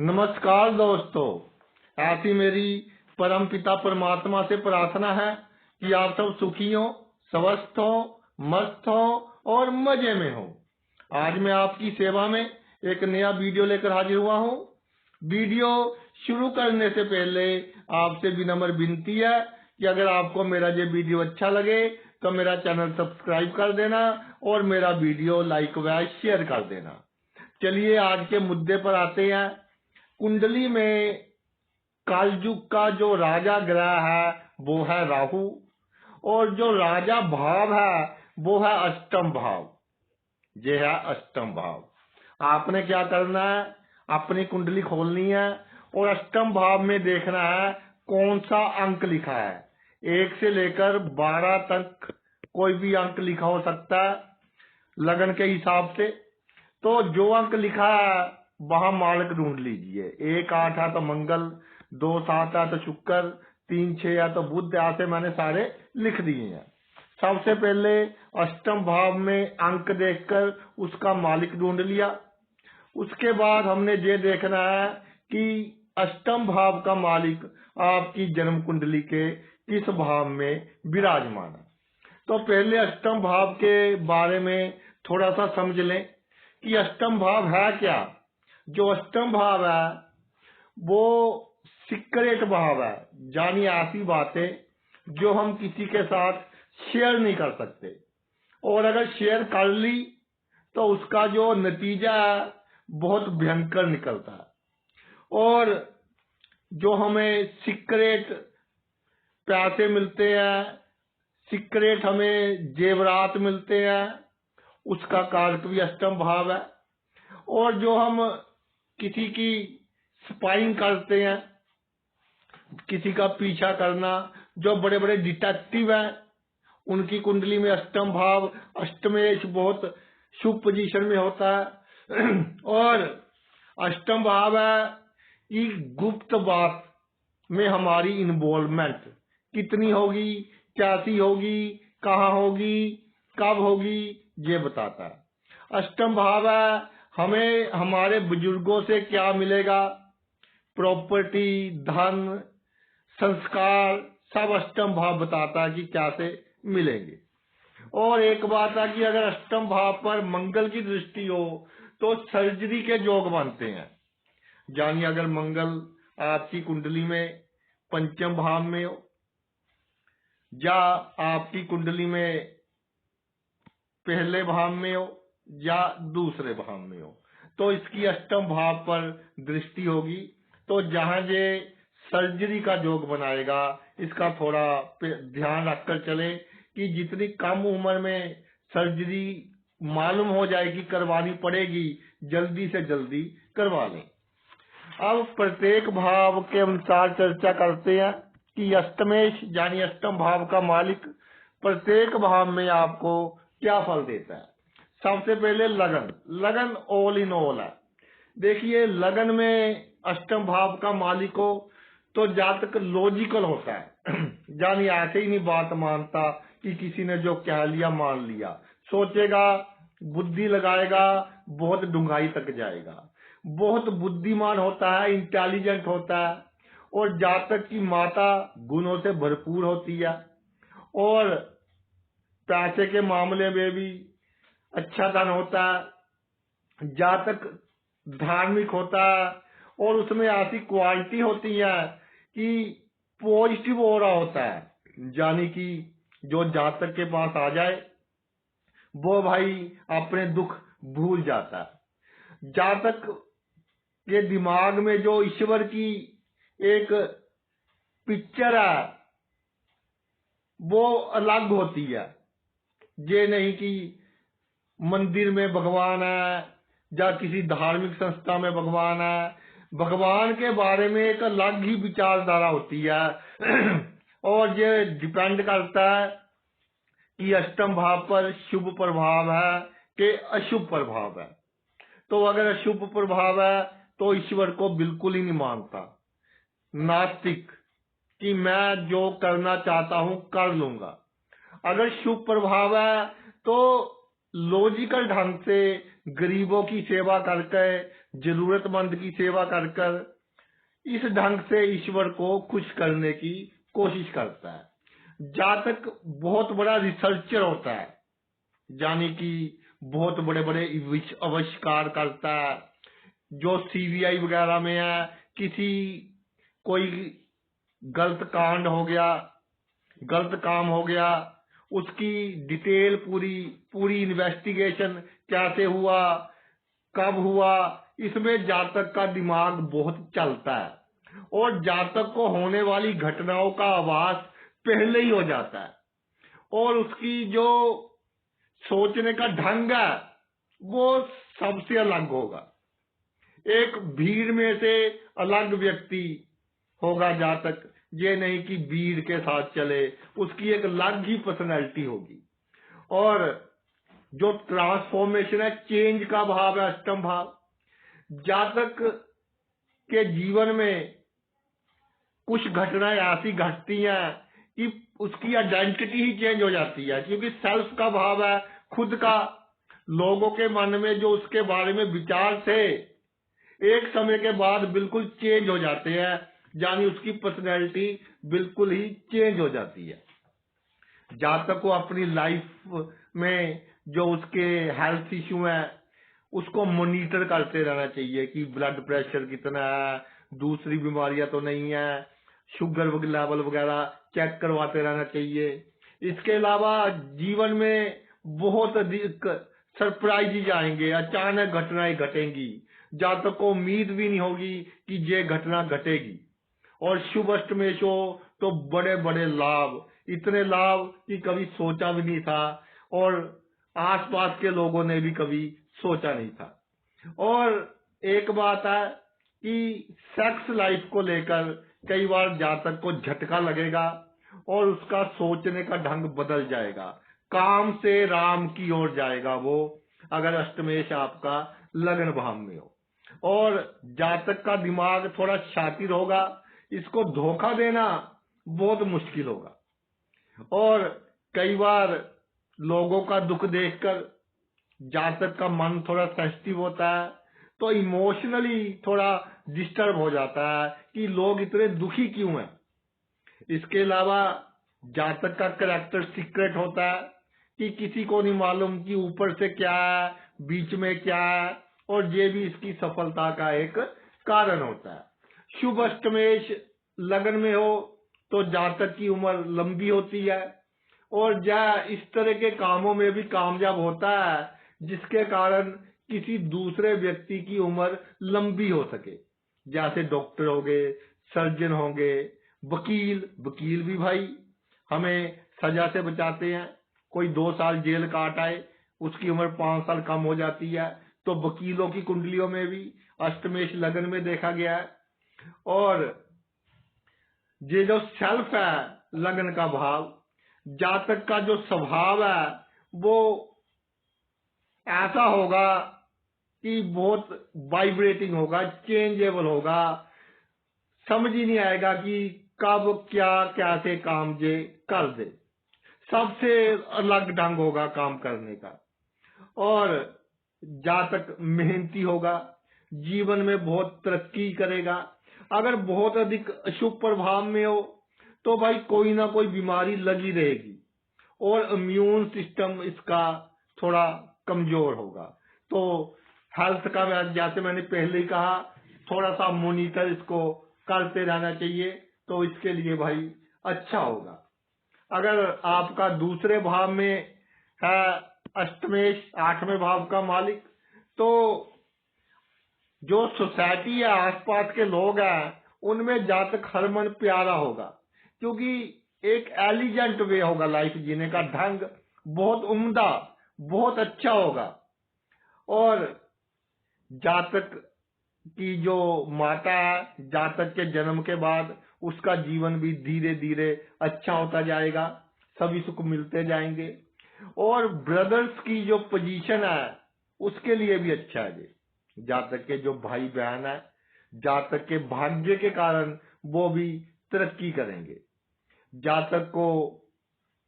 नमस्कार दोस्तों, ऐसी मेरी परम पिता परमात्मा से प्रार्थना है कि आप सब सुखी हो, स्वस्थ हो, मस्त हो और मजे में हो। आज मैं आपकी सेवा में एक नया वीडियो लेकर हाजिर हुआ हूँ। वीडियो शुरू करने से पहले आपसे विनम्र विनती है कि अगर आपको मेरा ये वीडियो अच्छा लगे तो मेरा चैनल सब्सक्राइब कर देना और मेरा वीडियो लाइक व शेयर कर देना। चलिए आज के मुद्दे पर आते हैं। कुंडली में कालयुग का जो राजा ग्रह है वो है राहु, और जो राजा भाव है वो है अष्टम भाव। ये है अष्टम भाव। आपने क्या करना है, अपनी कुंडली खोलनी है और अष्टम भाव में देखना है कौन सा अंक लिखा है। 1 से लेकर 12 तक कोई भी अंक लिखा हो सकता है लगन के हिसाब से। तो जो अंक लिखा है वहां मालक ढूंढ लीजिए। 1 8 है तो मंगल, 2 7 है तो शुक्र, 3 6 है तो बुध। ऐसे मैंने सारे लिख दिए हैं। सबसे पहले अष्टम भाव में अंक देखकर उसका मालिक ढूंढ लिया। उसके बाद हमने ये देखना है कि अष्टम भाव का मालिक आपकी जन्म कुंडली के किस भाव में विराजमान है। तो पहले अष्टम भाव के बारे में थोड़ा सा समझ लें कि अष्टम भाव है क्या। जो अष्टम भाव है वो सीक्रेट भाव है, यानी ऐसी बातें जो हम किसी के साथ शेयर नहीं कर सकते, और अगर शेयर कर ली तो उसका जो नतीजा है बहुत भयंकर निकलता है। और जो हमें सीक्रेट पैसे मिलते हैं, सीक्रेट हमें जेवरात मिलते हैं, उसका कारक भी अष्टम भाव है। और जो हम किसी की स्पाइंग करते हैं, किसी का पीछा करना, जो बड़े बड़े डिटेक्टिव हैं उनकी कुंडली में अष्टम भाव अष्टमेश बहुत शुभ पोजीशन में होता है। और अष्टम भाव है कि गुप्त बात में हमारी इन्वॉल्वमेंट कितनी होगी, कैसी होगी, कहाँ होगी, कब होगी, ये बताता है। अष्टम भाव है हमें हमारे बुजुर्गों से क्या मिलेगा, प्रॉपर्टी, धन, संस्कार, सब अष्टम भाव बताता है कि क्या से मिलेंगे। और एक बात है कि अगर अष्टम भाव पर मंगल की दृष्टि हो तो सर्जरी के योग बनते हैं। यानी अगर मंगल आपकी कुंडली में पंचम भाव में हो या आपकी कुंडली में पहले भाव में हो या दूसरे भाव में हो तो इसकी अष्टम भाव पर दृष्टि होगी। तो जहां ये सर्जरी का योग बनाएगा, इसका थोड़ा ध्यान रखकर चले कि जितनी कम उम्र में सर्जरी मालूम हो जाएगी करवानी पड़ेगी, जल्दी से जल्दी करवा लें। अब प्रत्येक भाव के अनुसार चर्चा करते हैं कि अष्टमेश यानी अष्टम भाव का मालिक प्रत्येक भाव में आपको क्या फल देता है। सबसे पहले लगन। लगन ऑल इन ऑल है। देखिए, लगन में अष्टम भाव का मालिक हो तो जातक लॉजिकल होता है। यानी ऐसे ही नहीं बात मानता कि किसी ने जो कह लिया मान लिया। सोचेगा, बुद्धि लगाएगा, बहुत डूंघाई तक जाएगा। बहुत बुद्धिमान होता है, इंटेलिजेंट होता है। और जातक की माता गुणों से भरपूर होती है। और पैसे के मामले में भी अच्छा धन होता है। जातक धार्मिक होता है और उसमें ऐसी क्वालिटी होती है कि पॉजिटिव ऑरा होता है। यानी कि जो जातक के पास आ जाए वो भाई अपने दुख भूल जाता है। जातक के दिमाग में जो ईश्वर की एक पिक्चर है वो अलग होती है। ये नहीं कि मंदिर में भगवान है या किसी धार्मिक संस्था में भगवान है। भगवान के बारे में एक अलग ही विचारधारा होती है। और ये डिपेंड करता है कि अष्टम भाव पर शुभ प्रभाव है कि अशुभ प्रभाव है। तो अगर अशुभ प्रभाव है तो ईश्वर को बिल्कुल ही नहीं मानता, नास्तिक, कि मैं जो करना चाहता हूं कर लूंगा। अगर शुभ प्रभाव है तो लॉजिकल ढंग से गरीबों की सेवा करके, जरूरतमंद की सेवा कर कर इस ढंग से ईश्वर को खुश करने की कोशिश करता है। जातक बहुत बड़ा रिसर्चर होता है, यानी कि बहुत बड़े बड़े आविष्कार करता है। जो सीबीआई वगैरह में है, किसी कोई गलत कांड हो गया, गलत काम हो गया, उसकी डिटेल पूरी इन्वेस्टिगेशन कैसे हुआ, कब हुआ, इसमें जातक का दिमाग बहुत चलता है और जातक को होने वाली घटनाओं का आभास पहले ही हो जाता है और उसकी जो सोचने का ढंग है वो सबसे अलग होगा। एक भीड़ में से अलग व्यक्ति होगा जातक, ये नहीं कि भीड़ के साथ चले, उसकी एक अलग ही पर्सनैलिटी होगी। और जो ट्रांसफॉर्मेशन है, चेंज का भाव है अष्टम भाव। जातक के जीवन में कुछ घटनाएं ऐसी घटती हैं कि उसकी आइडेंटिटी ही चेंज हो जाती है, क्योंकि सेल्फ का भाव है, खुद का। लोगों के मन में जो उसके बारे में विचार थे एक समय के बाद बिल्कुल चेंज हो जाते हैं, यानी उसकी पर्सनैलिटी बिल्कुल ही चेंज हो जाती है। जातक को अपनी लाइफ में जो उसके हेल्थ इश्यू है उसको मॉनिटर करते रहना चाहिए कि ब्लड प्रेशर कितना है, दूसरी बीमारियां तो नहीं है, शुगर लेवल वगैरह चेक करवाते रहना चाहिए। इसके अलावा जीवन में बहुत अधिक सरप्राइज आएंगे, अचानक घटनाएं घटेंगी, जातक को उम्मीद भी नहीं होगी कि ये घटना घटेगी। और शुभ अष्टमेश हो तो बड़े बड़े लाभ, इतने लाभ कि कभी सोचा भी नहीं था और आसपास के लोगों ने भी कभी सोचा नहीं था। और एक बात है कि सेक्स लाइफ को लेकर कई बार जातक को झटका लगेगा और उसका सोचने का ढंग बदल जाएगा, काम से राम की ओर जाएगा वो, अगर अष्टमेश आपका लग्न भाव में हो। और जातक का दिमाग थोड़ा शातिर होगा, इसको धोखा देना बहुत मुश्किल होगा। और कई बार लोगों का दुख देखकर जातक का मन थोड़ा सेंसिटिव होता है, तो इमोशनली थोड़ा डिस्टर्ब हो जाता है कि लोग इतने दुखी क्यों हैं। इसके अलावा जातक का कैरेक्टर सीक्रेट होता है कि किसी को नहीं मालूम कि ऊपर से क्या है, बीच में क्या है, और ये भी इसकी सफलता का एक कारण होता है। शुभ अष्टमेश लगन में हो तो जातक की उम्र लंबी होती है और यह इस तरह के कामों में भी कामयाब होता है जिसके कारण किसी दूसरे व्यक्ति की उम्र लंबी हो सके। जैसे डॉक्टर हो गए, सर्जन होंगे, वकील भी भाई हमें सजा से बचाते हैं। कोई 2 साल जेल काट आए, उसकी उम्र 5 साल कम हो जाती है, तो वकीलों की कुंडलियों में भी अष्टमेश लगन में देखा गया है। और ये जो सेल्फ है लगन का भाव, जातक का जो स्वभाव है वो ऐसा होगा कि बहुत वाइब्रेटिंग होगा, चेंजेबल होगा, समझ ही नहीं आएगा कि कब क्या कैसे काम जे कर दे, सबसे अलग ढंग होगा काम करने का। और जातक मेहनती होगा, जीवन में बहुत तरक्की करेगा। अगर बहुत अधिक अशुभ प्रभाव में हो तो भाई कोई ना कोई बीमारी लगी रहेगी और इम्यून सिस्टम इसका थोड़ा कमजोर होगा। तो हेल्थ का जैसे मैंने पहले ही कहा, थोड़ा सा मॉनिटर इसको करते रहना चाहिए, तो इसके लिए भाई अच्छा होगा। अगर आपका दूसरे भाव में है अष्टमेश, 8वें भाव का मालिक, तो जो सोसाइटी है, आसपास के लोग हैं, उनमें जातक हरमन प्यारा होगा, क्योंकि एक एलिजेंट वे होगा लाइफ जीने का ढंग, बहुत उम्दा, बहुत अच्छा होगा। और जातक की जो माता है, जातक के जन्म के बाद उसका जीवन भी धीरे धीरे अच्छा होता जाएगा, सभी सुख मिलते जाएंगे। और ब्रदर्स की जो पोजीशन है उसके लिए भी अच्छा है। जातक के जो भाई बहन है, जातक के भाग्य के कारण वो भी तरक्की करेंगे। जातक को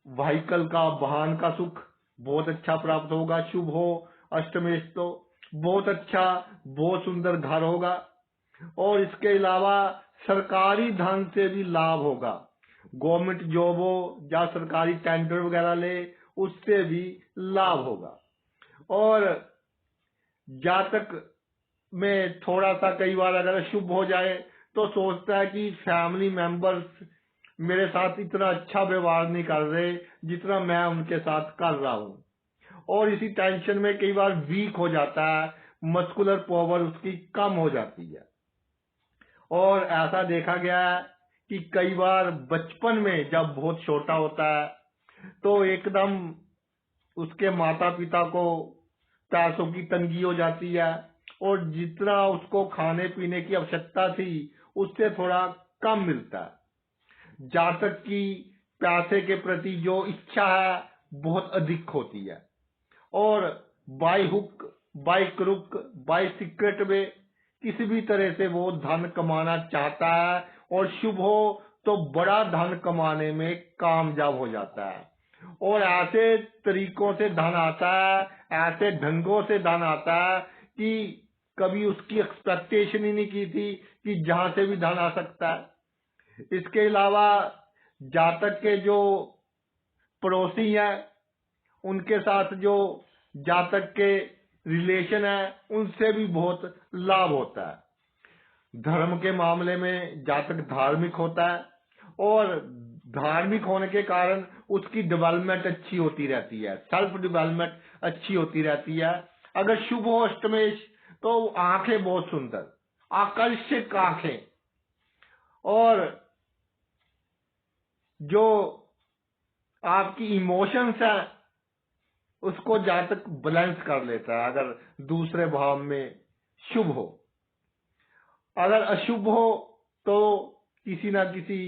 व्हीकल का, वाहन का सुख बहुत अच्छा प्राप्त होगा, शुभ हो अष्टमेश तो। बहुत अच्छा, बहुत सुंदर घर होगा। और इसके अलावा सरकारी धन से भी लाभ होगा। गवर्नमेंट जॉब हो या सरकारी टेंडर वगैरह ले, उससे भी लाभ होगा। और जातक में थोड़ा सा कई बार अगर अशुभ हो जाए तो सोचता है कि फैमिली मेंबर्स मेरे साथ इतना अच्छा व्यवहार नहीं कर रहे जितना मैं उनके साथ कर रहा हूँ। और इसी टेंशन में कई बार वीक हो जाता है, मस्कुलर पावर उसकी कम हो जाती है। और ऐसा देखा गया है कि कई बार बचपन में जब बहुत छोटा होता है तो एकदम उसके माता पिता को पैसों की तंगी हो जाती है और जितना उसको खाने पीने की आवश्यकता थी उससे थोड़ा कम मिलता है। जातक की पैसे के प्रति जो इच्छा है बहुत अधिक होती है और by hook by crook by secret में किसी भी तरह से वो धन कमाना चाहता है और शुभ हो तो बड़ा धन कमाने में कामयाब हो जाता है। और ऐसे तरीकों से धन आता है, ऐसे ढंगों से धन आता है कि कभी उसकी एक्सपेक्टेशन ही नहीं की थी कि जहां से भी धन आ सकता है। इसके अलावा जातक के जो पड़ोसी हैं उनके साथ जो जातक के रिलेशन है उनसे भी बहुत लाभ होता है। धर्म के मामले में जातक धार्मिक होता है और धार्मिक होने के कारण उसकी डेवलपमेंट अच्छी होती रहती है, सेल्फ डेवलपमेंट अच्छी होती रहती है। अगर शुभ हो अष्टमेश तो आंखें बहुत सुंदर, आकर्षक आंखें, और जो आपकी इमोशंस है उसको जातक बैलेंस कर लेता है अगर दूसरे भाव में शुभ हो। अगर अशुभ हो तो किसी ना किसी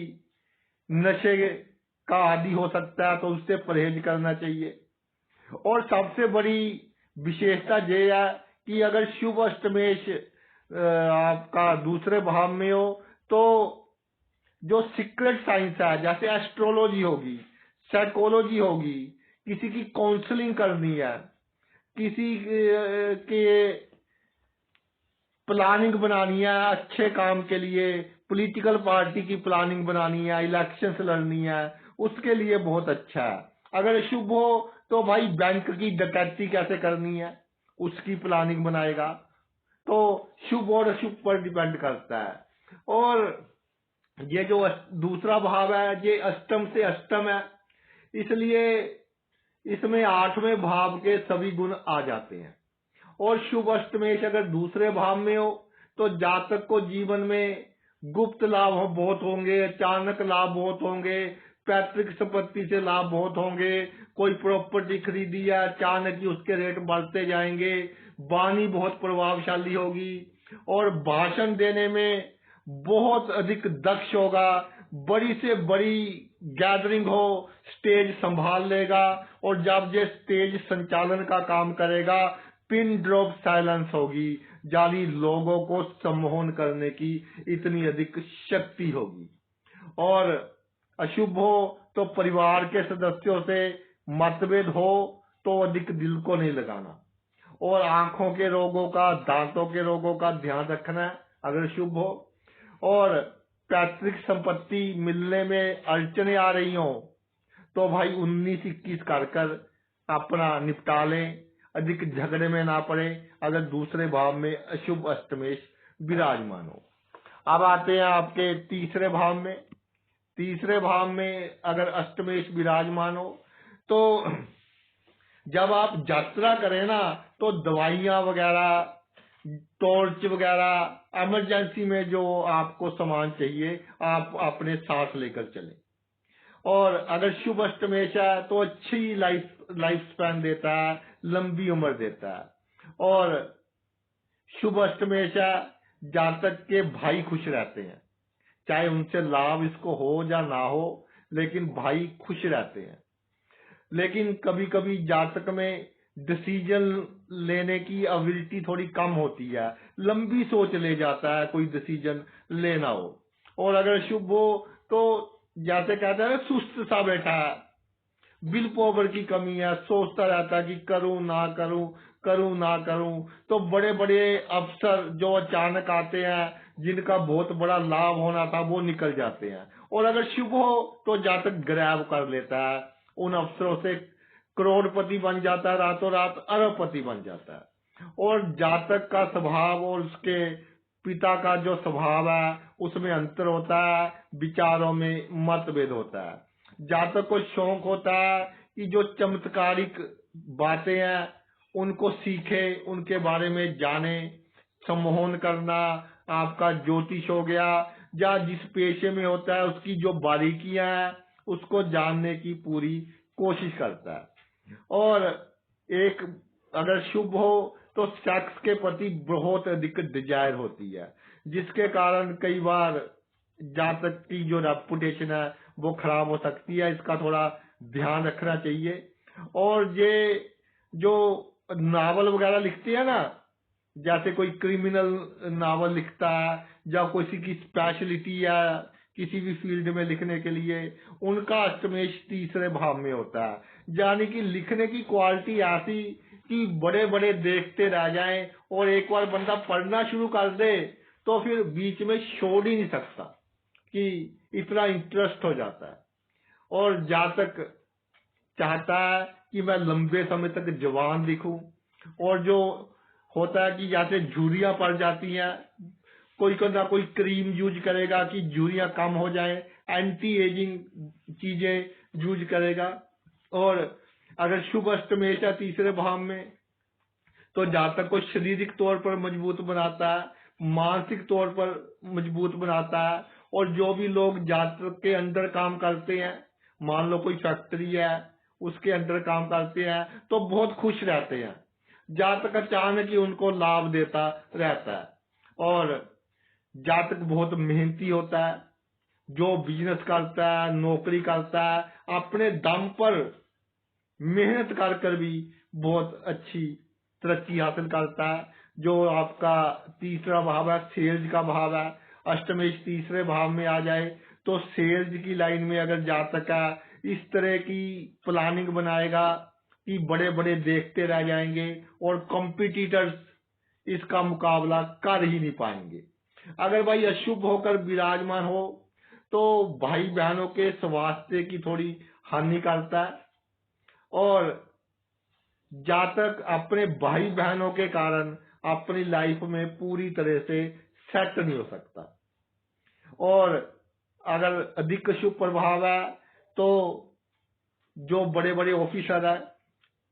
नशे का आदी हो सकता है तो उससे परहेज करना चाहिए। और सबसे बड़ी विशेषता ये है कि अगर शुभ अष्टमेश आपका दूसरे भाव में हो तो जो सीक्रेट साइंस है जैसे एस्ट्रोलॉजी होगी, साइकोलॉजी होगी, किसी की काउंसलिंग करनी है, किसी के प्लानिंग बनानी है अच्छे काम के लिए, पॉलिटिकल पार्टी की प्लानिंग बनानी है, इलेक्शंस लड़नी है, उसके लिए बहुत अच्छा है। अगर शुभ हो तो भाई बैंक की डकैती कैसे करनी है उसकी प्लानिंग बनाएगा। तो शुभ और अशुभ पर डिपेंड करता है। और ये जो दूसरा भाव है ये अष्टम से अष्टम है, इसलिए इसमें आठवें भाव के सभी गुण आ जाते हैं। और शुभ अष्टमेश अगर दूसरे भाव में हो तो जातक को जीवन में गुप्त लाभ बहुत होंगे, अचानक लाभ बहुत होंगे, पैतृक संपत्ति से लाभ बहुत होंगे, कोई प्रॉपर्टी खरीदी है अचानक ही उसके रेट बढ़ते जाएंगे, वाणी बहुत प्रभावशाली होगी और भाषण देने में बहुत अधिक दक्ष होगा, बड़ी से बड़ी गैदरिंग हो स्टेज संभाल लेगा और जब ये स्टेज संचालन का काम करेगा पिन ड्रॉप साइलेंस होगी, जाली लोगों को सम्मोहन करने की इतनी अधिक शक्ति होगी। और अशुभ हो तो परिवार के सदस्यों से मतभेद हो तो अधिक दिल को नहीं लगाना और आंखों के रोगों का, दांतों के रोगों का ध्यान रखना है अगर शुभ हो। और पैतृक संपत्ति मिलने में अड़चने आ रही हो तो भाई 19-21 कर अपना निपटा लें, अधिक झगड़े में ना पड़े अगर दूसरे भाव में अशुभ अष्टमेश विराजमान हो। अब आते हैं आपके तीसरे भाव में। तीसरे भाव में अगर अष्टमेश विराजमान हो तो जब आप यात्रा करें ना तो दवाइयां वगैरह, टॉर्च वगैरह, इमरजेंसी में जो आपको सामान चाहिए आप अपने साथ लेकर चलें। और अगर शुभ अष्टमेश है तो अच्छी लाइफ स्पैन देता है, लंबी उम्र देता है। और शुभ अष्टमेश है जातक के भाई खुश रहते हैं, चाहे उनसे लाभ इसको हो या ना हो लेकिन भाई खुश रहते हैं। लेकिन कभी कभी जातक में डिसीजन लेने की एबिलिटी थोड़ी कम होती है, लंबी सोच ले जाता है कोई डिसीजन लेना हो। और अगर शुभ हो तो जैसे कहते हैं सुस्त सा बैठा है, विल पावर की कमी है, सोचता रहता है कि करूं ना करूं, करूं ना करूं, तो बड़े बड़े अफसर जो अचानक आते हैं, जिनका बहुत बड़ा लाभ होना था, वो निकल जाते हैं। और अगर शुभ हो तो जातक ग्रैब कर लेता है उन अफसरों से, करोड़पति बन जाता है, रातों रात अरबपति बन जाता है। और जातक का स्वभाव और उसके पिता का जो स्वभाव है उसमें अंतर होता है, विचारों में मतभेद होता है। जातक को शौक होता है कि जो चमत्कारिक बातें हैं उनको सीखे, उनके बारे में जाने। सम्मोहन करना, आपका ज्योतिष हो गया, या जिस पेशे में होता है उसकी जो बारीकियां हैं उसको जानने की पूरी कोशिश करता है। और एक अगर शुभ हो तो सेक्स के प्रति बहुत अधिक डिजायर होती है, जिसके कारण कई बार जातक की जो रेपुटेशन है वो खराब हो सकती है। इसका थोड़ा ध्यान रखना चाहिए। और ये जो नावल वगैरह लिखते हैं ना, जैसे कोई क्रिमिनल नावल लिखता है या किसी की स्पेशलिटी या किसी भी फील्ड में लिखने के लिए, उनका अष्टमेश तीसरे भाव में होता है। यानी कि लिखने की क्वालिटी ऐसी कि बड़े बड़े देखते रह जाएं, और एक बार बंदा पढ़ना शुरू कर दे तो फिर बीच में छोड़ ही नहीं सकता, कि इतना इंटरेस्ट हो जाता है। और जातक चाहता है कि मैं लंबे समय तक जवान दिखूं, और जो होता है कि जैसे झुर्रियां पड़ जाती हैं, कोई ना कोई क्रीम यूज करेगा कि झुर्रियां कम हो जाए, एंटी एजिंग चीजें यूज करेगा। और अगर शुभ अष्टमेश है तीसरे भाव में तो जातक को शारीरिक तौर पर मजबूत बनाता है, मानसिक तौर पर मजबूत बनाता है। और जो भी लोग जातक के अंदर काम करते हैं, मान लो कोई फैक्ट्री है उसके अंदर काम करते हैं, तो बहुत खुश रहते हैं। जातक अचानक ही उनको लाभ देता रहता है। और जातक बहुत मेहनती होता है, जो बिजनेस करता है, नौकरी करता है, अपने दम पर मेहनत कर कर भी बहुत अच्छी तरक्की हासिल करता है। जो आपका तीसरा भाव है, सेल्स का भाव है, अष्टमेश तीसरे भाव में आ जाए तो सेल्स की लाइन में अगर जातक है, इस तरह की प्लानिंग बनाएगा कि बड़े बड़े देखते रह जाएंगे और कॉम्पिटिटर्स इसका मुकाबला कर ही नहीं पाएंगे। अगर भाई अशुभ होकर विराजमान हो तो भाई बहनों के स्वास्थ्य की थोड़ी हानि करता है, और जातक अपने भाई बहनों के कारण अपनी लाइफ में पूरी तरह से सेट नहीं हो सकता। और अगर अधिक शुभ प्रभाव है तो जो बड़े बड़े ऑफिसर है,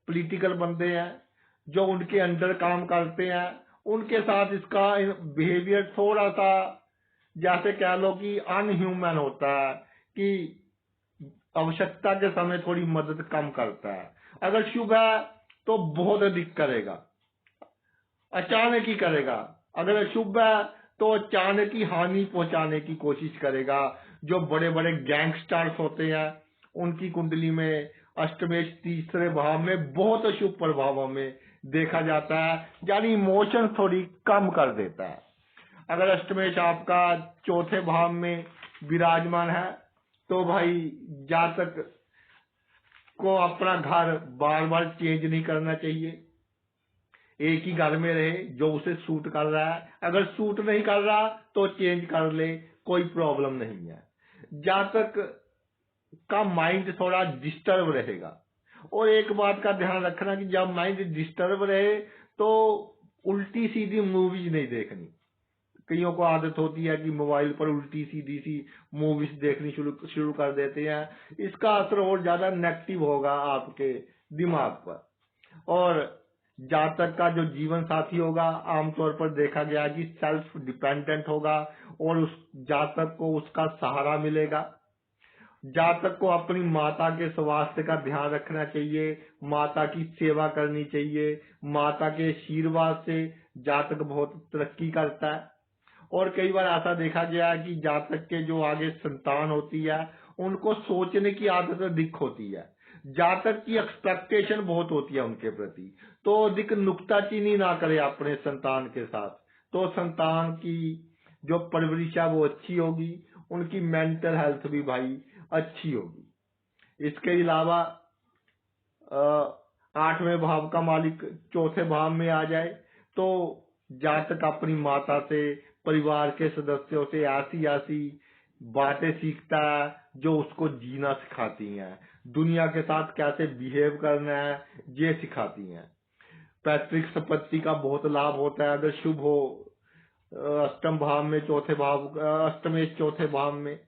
पॉलिटिकल बंदे हैं, जो उनके अंडर काम करते हैं, उनके साथ इसका बिहेवियर थोड़ा सा जैसे कह लो कि अनह्यूमन होता है, कि आवश्यकता के समय थोड़ी मदद कम करता है। अगर शुभ है तो बहुत अधिक करेगा, अचानक ही करेगा। अगर अशुभ है तो अचानक ही हानि पहुंचाने की कोशिश करेगा। जो बड़े बड़े गैंगस्टर्स होते हैं उनकी कुंडली में अष्टमेश तीसरे भाव में बहुत अशुभ प्रभावों में देखा जाता है, यानी इमोशन थोड़ी कम कर देता है। अगर अष्टमेश आपका चौथे भाव में विराजमान है तो भाई जातक को अपना घर बार बार चेंज नहीं करना चाहिए, एक ही घर में रहे जो उसे सूट कर रहा है। अगर सूट नहीं कर रहा तो चेंज कर ले, कोई प्रॉब्लम नहीं है। जातक का माइंड थोड़ा डिस्टर्ब रहेगा। और एक बात का ध्यान रखना कि जब माइंड डिस्टर्ब रहे तो उल्टी सीधी मूवीज नहीं देखनी। कईयों को आदत होती है कि मोबाइल पर उल्टी सीधी सी मूवीज देखनी शुरू कर देते हैं। इसका असर और ज्यादा नेगेटिव होगा आपके दिमाग पर। और जातक का जो जीवन साथी होगा आमतौर पर देखा गया कि सेल्फ डिपेंडेंट होगा, और उस जातक को उसका सहारा मिलेगा। जातक को अपनी माता के स्वास्थ्य का ध्यान रखना चाहिए, माता की सेवा करनी चाहिए। माता के आशीर्वाद से जातक बहुत तरक्की करता है। और कई बार ऐसा देखा गया है कि जातक के जो आगे संतान होती है उनको सोचने की आदत अधिक होती है। जातक की एक्सपेक्टेशन बहुत होती है उनके प्रति, तो अधिक नुक्ताचीनी ना करे अपने संतान के साथ, तो संतान की जो परवरिश है वो अच्छी होगी, उनकी मेंटल हेल्थ भी भाई अच्छी होगी। इसके अलावा 8वें भाव का मालिक चौथे भाव में आ जाए तो जातक अपनी माता से, परिवार के सदस्यों से ऐसी ऐसी बातें सीखता है जो उसको जीना सिखाती हैं, दुनिया के साथ कैसे बिहेव करना है ये सिखाती हैं। पैतृक संपत्ति का बहुत लाभ होता है अगर शुभ हो अष्टम भाव में, चौथे भाव, अष्टमेश चौथे भाव में।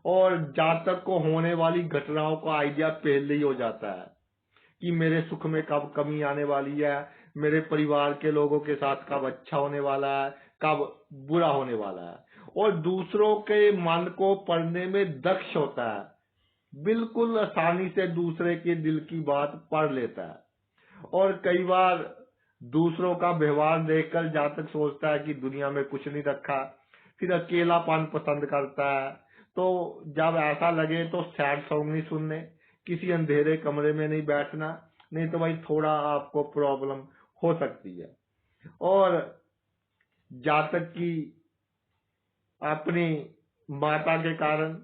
और जातक को होने वाली घटनाओं का आइडिया पहले ही हो जाता है कि मेरे सुख में कब कमी आने वाली है, मेरे परिवार के लोगों के साथ कब अच्छा होने वाला है, कब बुरा होने वाला है। और दूसरों के मन को पढ़ने में दक्ष होता है, बिल्कुल आसानी से दूसरे के दिल की बात पढ़ लेता है। और कई बार दूसरों का व्यवहार देखकर जातक सोचता है कि दुनिया में कुछ नहीं रखा, फिर अकेलापन पसंद करता है। तो जब ऐसा लगे तो सैड सॉन्ग नहीं सुनने, किसी अंधेरे कमरे में नहीं बैठना, नहीं तो भाई थोड़ा आपको प्रॉब्लम हो सकती है। और जातक की अपनी माता के कारण,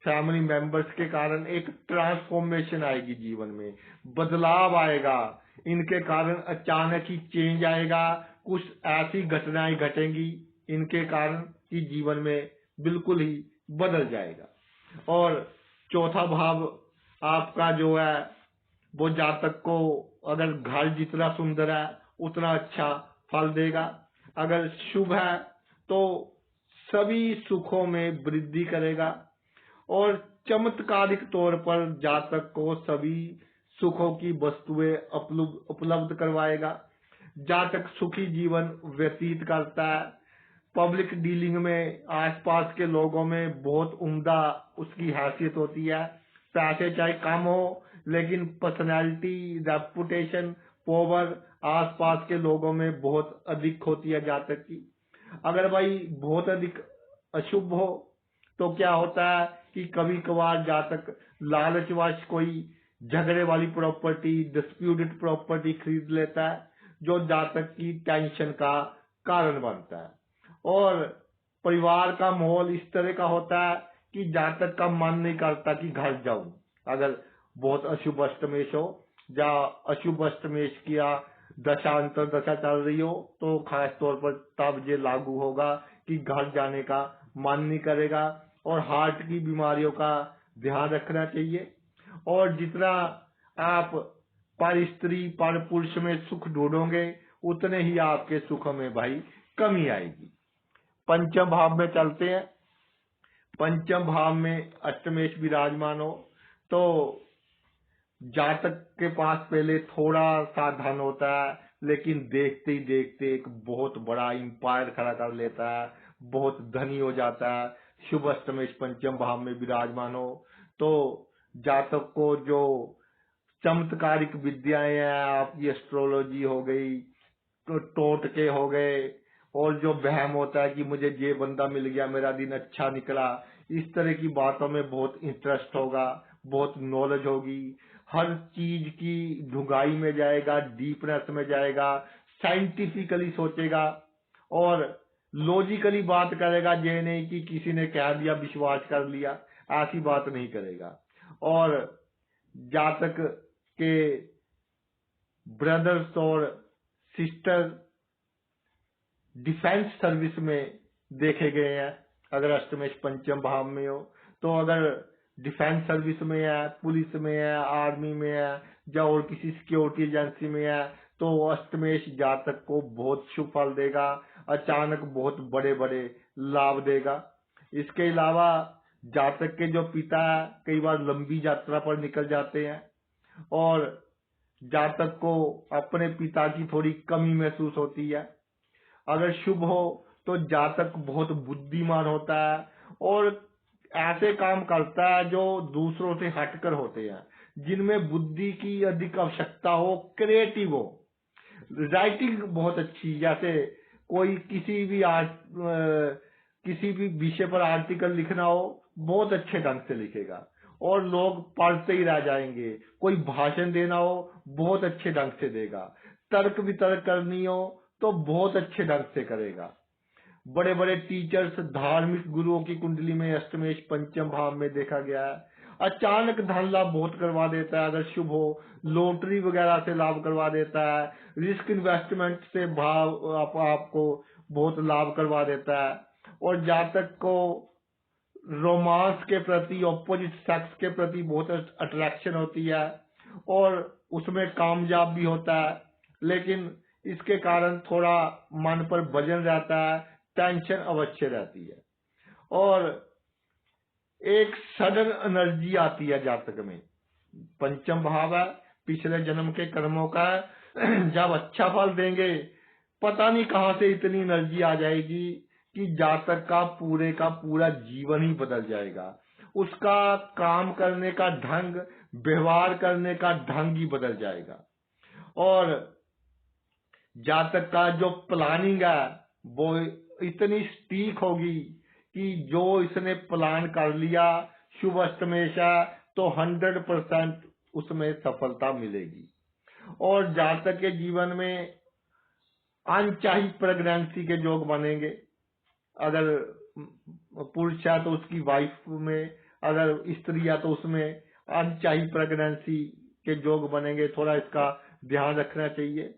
फैमिली मेंबर्स के कारण एक ट्रांसफॉर्मेशन आएगी, जीवन में बदलाव आएगा, इनके कारण अचानक ही चेंज आएगा, कुछ ऐसी घटनाएं घटेंगी इनके कारण कि जीवन में बिल्कुल ही बदल जाएगा। और चौथा भाव आपका जो है वो जातक को अगर घर जितना सुंदर है उतना अच्छा फल देगा। अगर शुभ है तो सभी सुखों में वृद्धि करेगा और चमत्कारिक तौर पर जातक को सभी सुखों की वस्तुएं उपलब्ध करवाएगा। जातक सुखी जीवन व्यतीत करता है, पब्लिक डीलिंग में आसपास के लोगों में बहुत उम्दा उसकी हैसियत होती है। पैसे चाहे कम हो लेकिन पर्सनैलिटी, रेपुटेशन, पावर आसपास के लोगों में बहुत अधिक होती है जातक की। अगर भाई बहुत अधिक अशुभ हो तो क्या होता है कि कभी कभार जातक लालचवश कोई झगड़े वाली प्रॉपर्टी, डिस्प्यूटेड प्रॉपर्टी खरीद लेता है जो जातक की टेंशन का कारण बनता है। और परिवार का माहौल इस तरह का होता है कि जातक का मन नहीं करता कि घर जाऊं। अगर बहुत अशुभ अष्टमेश हो या अशुभ अष्टमेश किया दशांतर दशा चल रही हो तो खास तौर पर तब ये लागू होगा कि घर जाने का मन नहीं करेगा। और हार्ट की बीमारियों का ध्यान रखना चाहिए। और जितना आप पर स्त्री पर पुरुष में सुख ढूंढोगे उतने ही आपके सुख में भाई कमी आएगी। पंचम भाव में चलते हैं। पंचम भाव में अष्टमेश विराजमान हो तो जातक के पास पहले थोड़ा सा धन होता है लेकिन देखते ही देखते एक बहुत बड़ा इंपायर खड़ा कर लेता है, बहुत धनी हो जाता है। शुभ अष्टमेश पंचम भाव में विराजमान हो तो जातक को जो चमत्कारिक विद्याएं हैं, आपकी एस्ट्रोलॉजी हो गई, तो टोटके हो गए, और जो वहम होता है कि मुझे ये बंदा मिल गया मेरा दिन अच्छा निकला, इस तरह की बातों में बहुत इंटरेस्ट होगा, बहुत नॉलेज होगी, हर चीज की ढुंगाई में जाएगा, डीपनेस में जाएगा, साइंटिफिकली सोचेगा और लॉजिकली बात करेगा। ये नहीं कि किसी ने कह दिया विश्वास कर लिया, ऐसी बात नहीं करेगा। और जातक के ब्रदर्स और सिस्टर डिफेंस सर्विस में देखे गए हैं अगर अष्टमेश पंचम भाव में हो। तो अगर डिफेंस सर्विस में है, पुलिस में है, आर्मी में है या और किसी सिक्योरिटी एजेंसी में है तो अष्टमेश जातक को बहुत शुभ फल देगा, अचानक बहुत बड़े बड़े लाभ देगा। इसके अलावा जातक के जो पिता कई बार लंबी यात्रा पर निकल जाते हैं और जातक को अपने पिता की थोड़ी कमी महसूस होती है। अगर शुभ हो तो जातक बहुत बुद्धिमान होता है और ऐसे काम करता है जो दूसरों से हटकर होते हैं, जिनमें बुद्धि की अधिक आवश्यकता हो, क्रिएटिव हो। राइटिंग बहुत अच्छी, जैसे कोई किसी भी विषय पर आर्टिकल लिखना हो बहुत अच्छे ढंग से लिखेगा और लोग पढ़ते ही रह जाएंगे। कोई भाषण देना हो बहुत अच्छे ढंग से देगा, तर्क वितर्क करनी हो तो बहुत अच्छे ढंग से करेगा। बड़े बड़े टीचर्स, धार्मिक गुरुओं की कुंडली में अष्टमेश पंचम भाव में देखा गया है। अचानक धन लाभ बहुत करवा देता है अगर शुभ हो, लॉटरी वगैरह से लाभ करवा देता है, रिस्क इन्वेस्टमेंट से भाव आपको बहुत लाभ करवा देता है, और जातक को रोमांस के प्रति, ऑपोजिट सेक्स के प्रति बहुत अट्रैक्शन होती है और उसमें कामयाब भी होता है, लेकिन इसके कारण थोड़ा मन पर वजन रहता है, टेंशन अवश्य रहती है, और एक सडन एनर्जी आती है जातक में। पंचम भाव है, पिछले जन्म के कर्मों का जब अच्छा फल देंगे, पता नहीं कहां से इतनी एनर्जी आ जाएगी कि जातक का पूरा जीवन ही बदल जाएगा। उसका काम करने का ढंग, व्यवहार करने का ढंग ही बदल जाएगा, और जातक का जो प्लानिंग है वो इतनी स्टीक होगी कि जो इसने प्लान कर लिया शुभ अष्टमेश है तो 100% उसमें सफलता मिलेगी। और जातक के जीवन में अनचाही प्रेगनेंसी के योग बनेंगे। अगर पुरुष है तो उसकी वाइफ में, अगर स्त्री है तो उसमें अनचाही प्रेगनेंसी के योग बनेंगे, थोड़ा इसका ध्यान रखना चाहिए।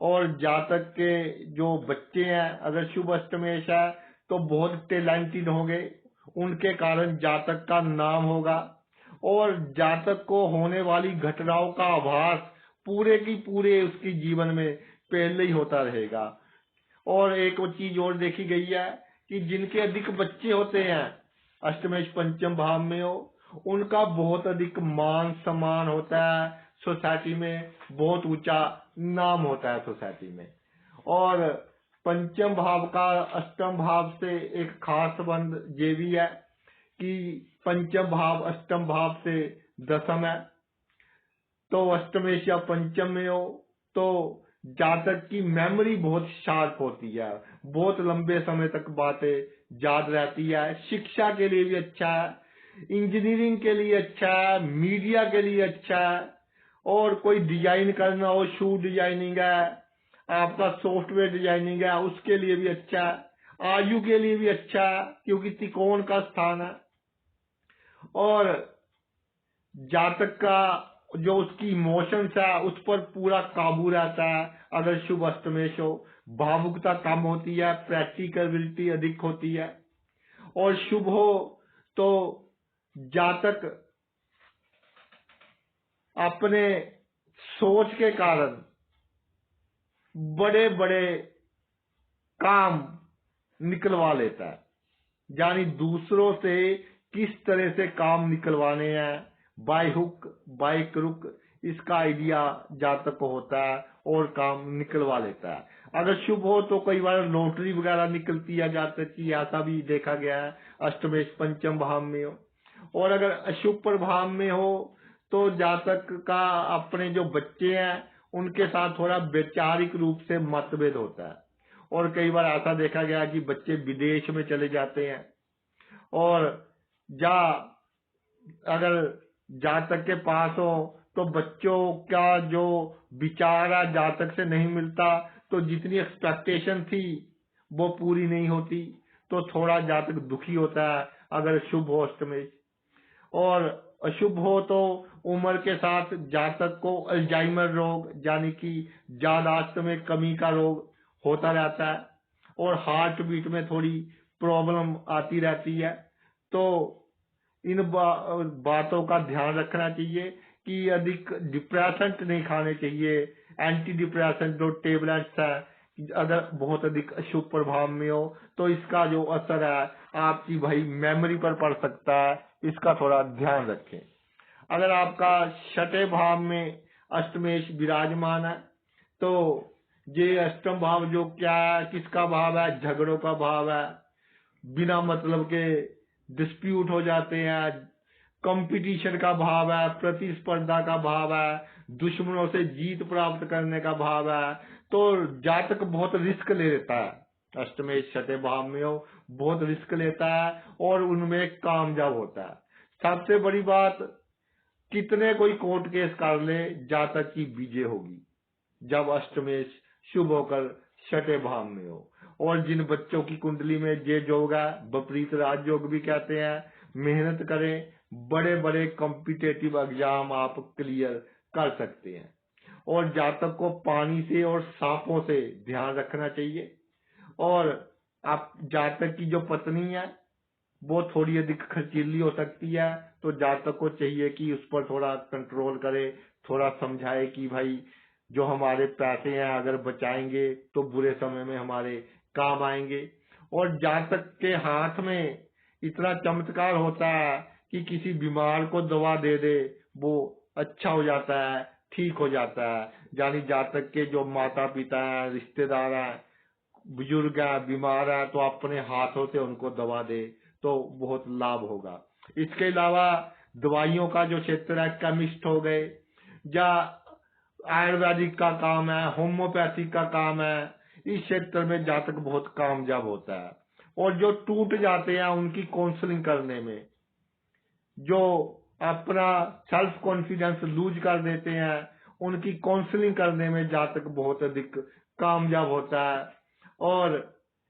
और जातक के जो बच्चे हैं अगर शुभ अष्टमेश है तो बहुत टैलेंटेड होंगे, उनके कारण जातक का नाम होगा, और जातक को होने वाली घटनाओं का आभास पूरे की पूरे उसके जीवन में पहले ही होता रहेगा। और एक चीज और देखी गई है कि जिनके अधिक बच्चे होते हैं अष्टमेश पंचम भाव में हो, उनका बहुत अधिक मान सम्मान होता है सोसाइटी में, बहुत ऊंचा नाम होता है सोसाइटी में। और पंचम भाव का अष्टम भाव से एक खास संबंध ये भी है कि पंचम भाव अष्टम भाव से दसम है, तो अष्टमेश या पंचम में हो तो जातक की मेमोरी बहुत शार्प होती है, बहुत लंबे समय तक बातें याद रहती है। शिक्षा के लिए भी अच्छा है, इंजीनियरिंग के लिए अच्छा है, मीडिया के लिए अच्छा है, और कोई डिजाइन करना हो, शू डिजाइनिंग है, आपका सॉफ्टवेयर डिजाइनिंग है, उसके लिए भी अच्छा है। आयु के लिए भी अच्छा है क्योंकि त्रिकोण का स्थान है, और जातक का जो उसकी इमोशंस है उस पर पूरा काबू रहता है अगर शुभ अष्टमेश हो। भावुकता कम होती है, प्रैक्टिकलिटी अधिक होती है, और शुभ हो तो जातक अपने सोच के कारण बड़े बड़े काम निकलवा लेता है, यानी दूसरों से किस तरह से काम निकलवाने हैं, बाय हुक बाय क्रुक, इसका आइडिया जातक को होता है और काम निकलवा लेता है। अगर शुभ हो तो कई बार लॉटरी वगैरह निकलती है जातक की, ऐसा भी देखा गया है अष्टमेश पंचम भाव में हो। और अगर अशुभ प्रभाव में हो तो जातक का अपने जो बच्चे हैं उनके साथ थोड़ा वैचारिक रूप से मतभेद होता है, और कई बार ऐसा देखा गया कि बच्चे विदेश में चले जाते हैं, और अगर जातक के पास हो तो बच्चों का जो विचार है जातक से नहीं मिलता, तो जितनी एक्सपेक्टेशन थी वो पूरी नहीं होती, तो थोड़ा जातक दुखी होता है अगर शुभ हो अष्टमेश। और अशुभ हो तो उम्र के साथ जातक को अल्जाइमर रोग यानी कि याददाश्त में कमी का रोग होता रहता है, और हार्ट बीट में थोड़ी प्रॉब्लम आती रहती है। तो इन बातों का ध्यान रखना चाहिए कि अधिक डिप्रेसेंट नहीं खाने चाहिए। एंटी डिप्रेसेंट जो टेबलेट्स है अगर बहुत अधिक अशुभ प्रभाव में हो तो इसका जो असर है आपकी भाई मेमोरी पर पड़ सकता है, इसका थोड़ा ध्यान रखें। अगर आपका छठे भाव में अष्टमेश विराजमान है तो ये अष्टम भाव जो क्या है, किसका भाव है, झगड़ों का भाव है, बिना मतलब के डिस्प्यूट हो जाते हैं, कंपटीशन का भाव है, प्रतिस्पर्धा का भाव है, दुश्मनों से जीत प्राप्त करने का भाव है, तो जातक बहुत रिस्क ले लेता है। अष्टमेश छठे भाव में हो बहुत रिस्क लेता है और उनमें कामयाब होता है। सबसे बड़ी बात, कितने कोई कोर्ट केस कर ले जातक की विजय होगी जब अष्टमेश शुभ होकर छठे भाव में हो। और जिन बच्चों की कुंडली में ये योग है, विपरीत राज योग भी कहते हैं, मेहनत करें, बड़े बड़े कॉम्पिटेटिव एग्जाम आप क्लियर कर सकते हैं। और जातक को पानी से और सांपों से ध्यान रखना चाहिए। और आप जातक की जो पत्नी है वो थोड़ी अधिक खर्चीली हो सकती है, तो जातक को चाहिए कि उस पर थोड़ा कंट्रोल करे, थोड़ा समझाए कि भाई जो हमारे पैसे हैं अगर बचाएंगे तो बुरे समय में हमारे काम आएंगे। और जातक के हाथ में इतना चमत्कार होता है कि किसी बीमार को दवा दे दे वो अच्छा हो जाता है, ठीक हो जाता है। यानी जातक के जो माता पिता हैं, रिश्तेदार हैं, बुजुर्ग हैं, बीमार हैं, तो अपने हाथों से उनको दवा दे तो बहुत लाभ होगा। इसके अलावा दवाइयों का जो क्षेत्र है, केमिस्ट हो गए या आयुर्वेदिक का काम है, होम्योपैथिक का काम है, इस क्षेत्र में जातक बहुत कामयाब होता है। और जो टूट जाते हैं उनकी काउंसलिंग करने में, जो अपना सेल्फ कॉन्फिडेंस लूज कर देते हैं, उनकी काउंसलिंग करने में जातक बहुत अधिक कामयाब होता है। और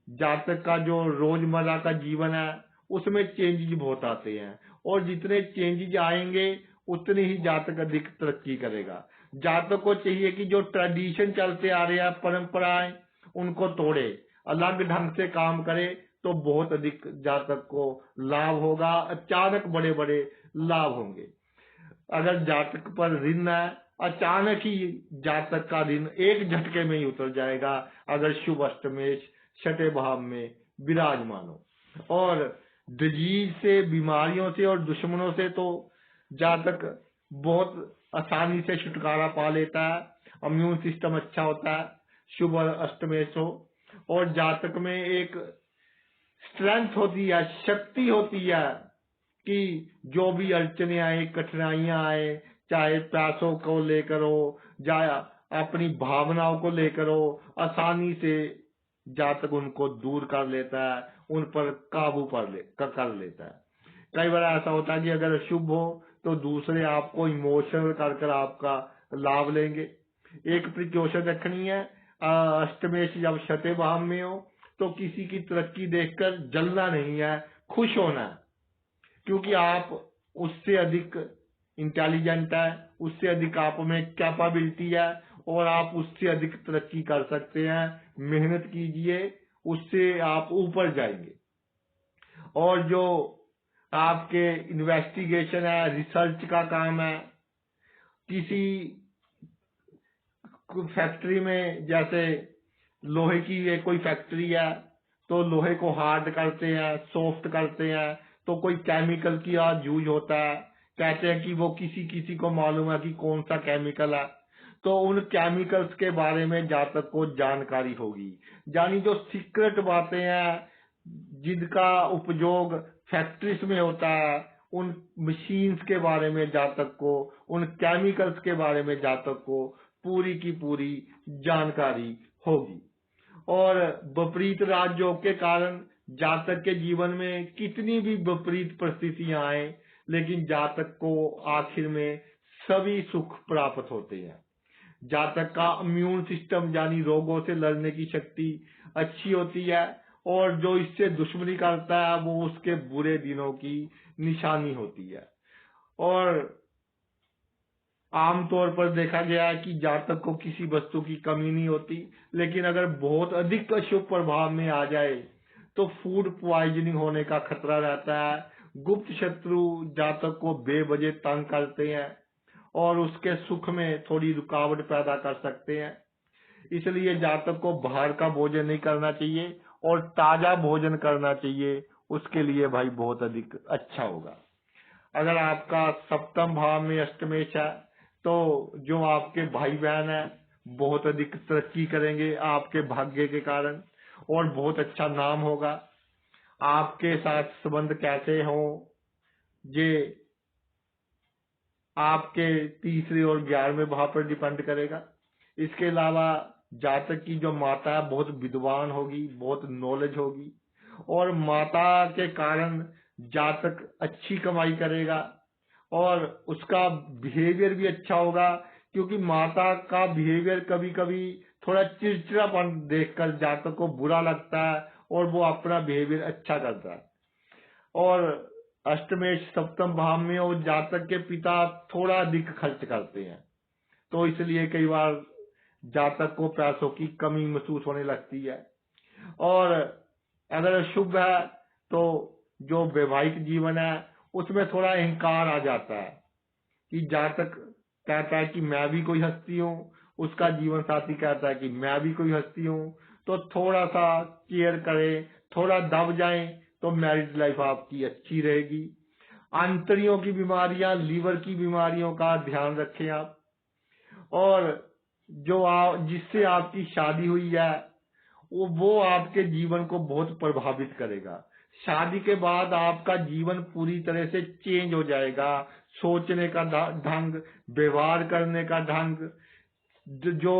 जातक का जो रोजमर्रा का जीवन है उसमें चेंजेस बहुत आते हैं, और जितने चेंजेस आएंगे उतने ही जातक अधिक तरक्की करेगा। जातक को चाहिए कि जो ट्रेडिशन चलते आ रहे हैं, परंपराएं, उनको तोड़े, अलग ढंग से काम करे, तो बहुत अधिक जातक को लाभ होगा, अचानक बड़े बड़े लाभ होंगे। अगर जातक पर ऋण है, अचानक ही जातक का ऋण एक झटके में ही उतर जाएगा अगर शुभ अष्टमेश छठे भाव में विराजमान हो। और डिजीज से, बीमारियों से और दुश्मनों से तो जातक बहुत आसानी से छुटकारा पा लेता है। इम्यून सिस्टम अच्छा होता है शुभ अष्टमेश हो। और जातक में एक स्ट्रेंथ होती है, शक्ति होती है कि जो भी अड़चने आए, कठिनाइयां आए, चाहे पैसों को लेकर हो या अपनी भावनाओं को लेकर हो, आसानी से जातक उनको दूर कर लेता है, उन पर काबू कर लेता है। कई बार ऐसा होता है कि अगर शुभ हो तो दूसरे आपको इमोशनल कर आपका लाभ लेंगे। एक प्रिकॉशन रखनी है, अष्टमेश जब छठे भाव में हो तो किसी की तरक्की देखकर जलना नहीं है, खुश होना है, क्योंकि आप उससे अधिक इंटेलिजेंट है, उससे अधिक आप में कैपेबिलिटी है और आप उससे अधिक तरक्की कर सकते हैं। मेहनत कीजिए, उससे आप ऊपर जाएंगे। और जो आपके इन्वेस्टिगेशन है, रिसर्च का काम है, किसी फैक्ट्री में, जैसे लोहे की ये कोई फैक्ट्री है तो लोहे को हार्ड करते हैं, सॉफ्ट करते हैं, तो कोई केमिकल की आज यूज होता है, कहते हैं कि वो किसी किसी को मालूम है कि कौन सा केमिकल है, तो उन केमिकल्स के बारे में जातक को जानकारी होगी। यानी जो सीक्रेट बातें हैं जिनका उपयोग फैक्ट्रीज में होता है, उन मशीन्स के बारे में जातक को, उन केमिकल्स के बारे में जातक को पूरी की पूरी जानकारी होगी। और विपरीत राजयोग के कारण जातक के जीवन में कितनी भी विपरीत परिस्थितियां आए, लेकिन जातक को आखिर में सभी सुख प्राप्त होते हैं। जातक का इम्यून सिस्टम यानी रोगों से लड़ने की शक्ति अच्छी होती है, और जो इससे दुश्मनी करता है वो उसके बुरे दिनों की निशानी होती है। और आमतौर पर देखा गया है कि जातक को किसी वस्तु की कमी नहीं होती, लेकिन अगर बहुत अधिक अशुभ प्रभाव में आ जाए तो फूड प्वाइजनिंग होने का खतरा रहता है। गुप्त शत्रु जातक को बेवजह तंग करते हैं और उसके सुख में थोड़ी रुकावट पैदा कर सकते हैं। इसलिए जातक को बाहर का भोजन नहीं करना चाहिए और ताजा भोजन करना चाहिए, उसके लिए भाई बहुत अधिक अच्छा होगा। अगर आपका सप्तम भाव में अष्टमेश है तो जो आपके भाई बहन है बहुत अधिक तरक्की करेंगे आपके भाग्य के कारण, और बहुत अच्छा नाम होगा। आपके साथ संबंध कैसे हो ये आपके तीसरे और 11वें भाव पर डिपेंड करेगा। इसके अलावा जातक की जो माता है बहुत विद्वान होगी, बहुत नॉलेज होगी, और माता के कारण जातक अच्छी कमाई करेगा और उसका बिहेवियर भी अच्छा होगा, क्योंकि माता का बिहेवियर कभी कभी थोड़ा चिड़चिड़ापन देखकर जातक को बुरा लगता है और वो अपना बिहेवियर अच्छा करता है। और अष्टमेश सप्तम भाव में और जातक के पिता थोड़ा अधिक खर्च करते हैं, तो इसलिए कई बार जातक को पैसों की कमी महसूस होने लगती है। और अगर शुभ है तो जो वैवाहिक जीवन है उसमें थोड़ा अहंकार आ जाता है कि जातक कहता है कि मैं भी कोई हस्ती हूँ, उसका जीवन साथी कहता है कि मैं भी कोई हस्ती हूँ, तो थोड़ा सा केयर करें, थोड़ा दब जाएं तो मैरिज लाइफ आपकी अच्छी रहेगी। आंतड़ियों की बीमारियां, लीवर की बीमारियों का ध्यान रखें आप। और जो जिससे आपकी शादी हुई है वो आपके जीवन को बहुत प्रभावित करेगा। शादी के बाद आपका जीवन पूरी तरह से चेंज हो जाएगा। सोचने का ढंग, व्यवहार करने का ढंग, जो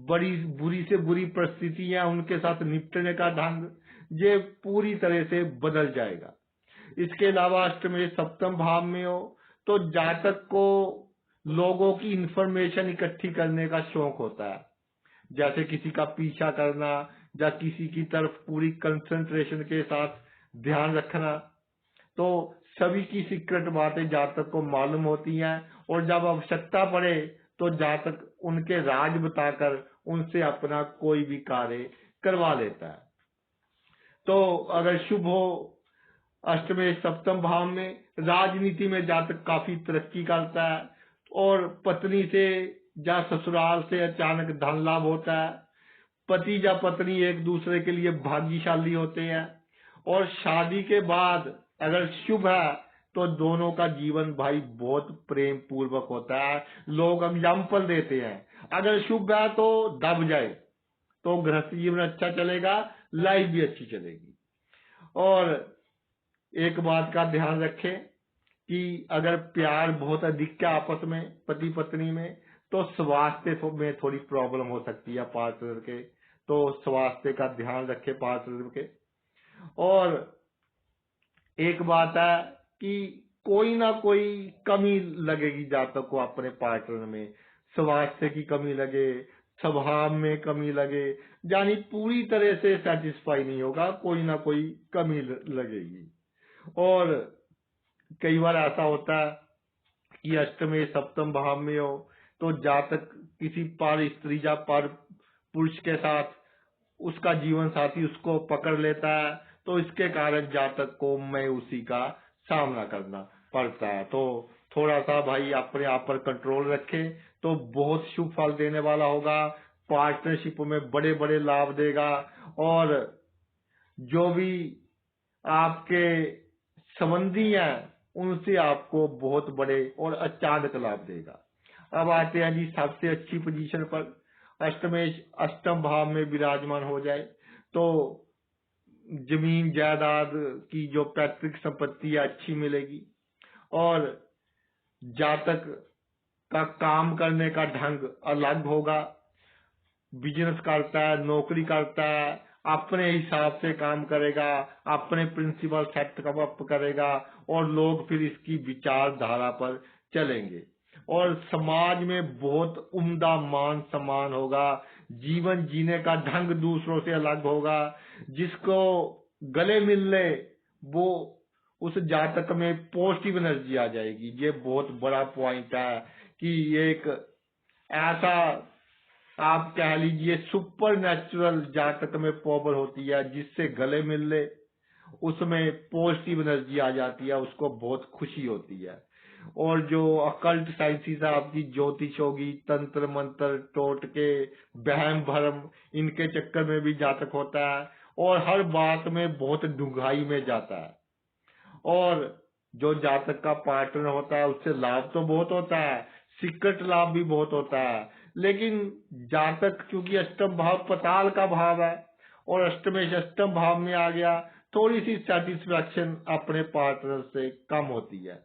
बड़ी बुरी से बुरी परिस्थितियां उनके साथ निपटने का ढंग, ये पूरी तरह से बदल जाएगा। इसके अलावा अष्टमेश सप्तम भाव में हो तो जातक को लोगों की इंफॉर्मेशन इकट्ठी करने का शौक होता है, जैसे किसी का पीछा करना या किसी की तरफ पूरी कंसंट्रेशन के साथ ध्यान रखना। तो सभी की सीक्रेट बातें जातक को मालूम होती हैं और जब आवश्यकता पड़े तो जातक उनके राज बताकर उनसे अपना कोई भी कार्य करवा लेता है। तो अगर शुभ हो अष्टमेश सप्तम भाव में, राजनीति में जातक काफी तरक्की करता है और पत्नी से या ससुराल से अचानक धन लाभ होता है। पति या पत्नी एक दूसरे के लिए भाग्यशाली होते हैं। और शादी के बाद अगर शुभ है तो दोनों का जीवन भाई बहुत प्रेम पूर्वक होता है। लोग एग्जाम्पल देते हैं, अगर शुभ है तो दब जाए तो गृहस्थ जीवन अच्छा चलेगा, लाइफ भी अच्छी चलेगी। और एक बात का ध्यान रखें कि अगर प्यार बहुत अधिक है आपस में पति पत्नी में तो स्वास्थ्य में थोड़ी प्रॉब्लम हो सकती है पार्टनर के, तो स्वास्थ्य का ध्यान रखें पार्टनर के। और एक बात है कि कोई ना कोई कमी लगेगी जातक को अपने पार्टनर में, स्वास्थ्य की कमी लगे, स्वभाव में कमी लगे, यानी पूरी तरह से सेटिस्फाई नहीं होगा, कोई ना कोई कमी लगेगी। और कई बार ऐसा होता है कि अष्टमेश सप्तम भाव में हो तो जातक किसी पर स्त्री या पर पुरुष के साथ उसका जीवन साथी उसको पकड़ लेता है, तो इसके कारण जातक को मायूसी का सामना करना पड़ता है। तो थोड़ा सा भाई अपने आप पर कंट्रोल रखें तो बहुत शुभ फल देने वाला होगा। पार्टनरशिप में बड़े बड़े लाभ देगा और जो भी आपके संबंधी हैं उनसे आपको बहुत बड़े और अचानक लाभ देगा। अब आते हैं जी सबसे अच्छी पोजीशन पर। अष्टमेश अष्टम भाव में विराजमान हो जाए तो जमीन जायदाद की जो पैतृक संपत्ति है अच्छी मिलेगी। और जातक का काम करने का ढंग अलग होगा, बिजनेस करता है, नौकरी करता है, अपने हिसाब से काम करेगा, अपने प्रिंसिपल सेट अप करेगा और लोग फिर इसकी विचारधारा पर चलेंगे। और समाज में बहुत उम्दा मान सम्मान होगा, जीवन जीने का ढंग दूसरों से अलग होगा। जिसको गले मिल ले वो उस जातक में पॉजिटिव एनर्जी आ जाएगी। ये बहुत बड़ा पॉइंट है कि एक ऐसा आप कह लीजिए सुपर नेचुरल जातक में पावर होती है, जिससे गले मिल ले उसमें पॉजिटिव एनर्जी आ जाती है, उसको बहुत खुशी होती है। और जो अकल्ट साइंसेस है आपकी, ज्योतिष होगी, तंत्र मंत्र टोटके वहम भरम, इनके चक्कर में भी जातक होता है और हर बात में बहुत डूंघाई में जाता है। और जो जातक का पार्टनर होता है उससे लाभ तो बहुत होता है, सीक्रेट लाभ भी बहुत होता है, लेकिन जातक चूंकि अष्टम भाव पताल का भाव है और अष्टमेश अष्टम भाव में आ गया, थोड़ी सी सेटिस्फेक्शन अपने पार्टनर से कम होती है।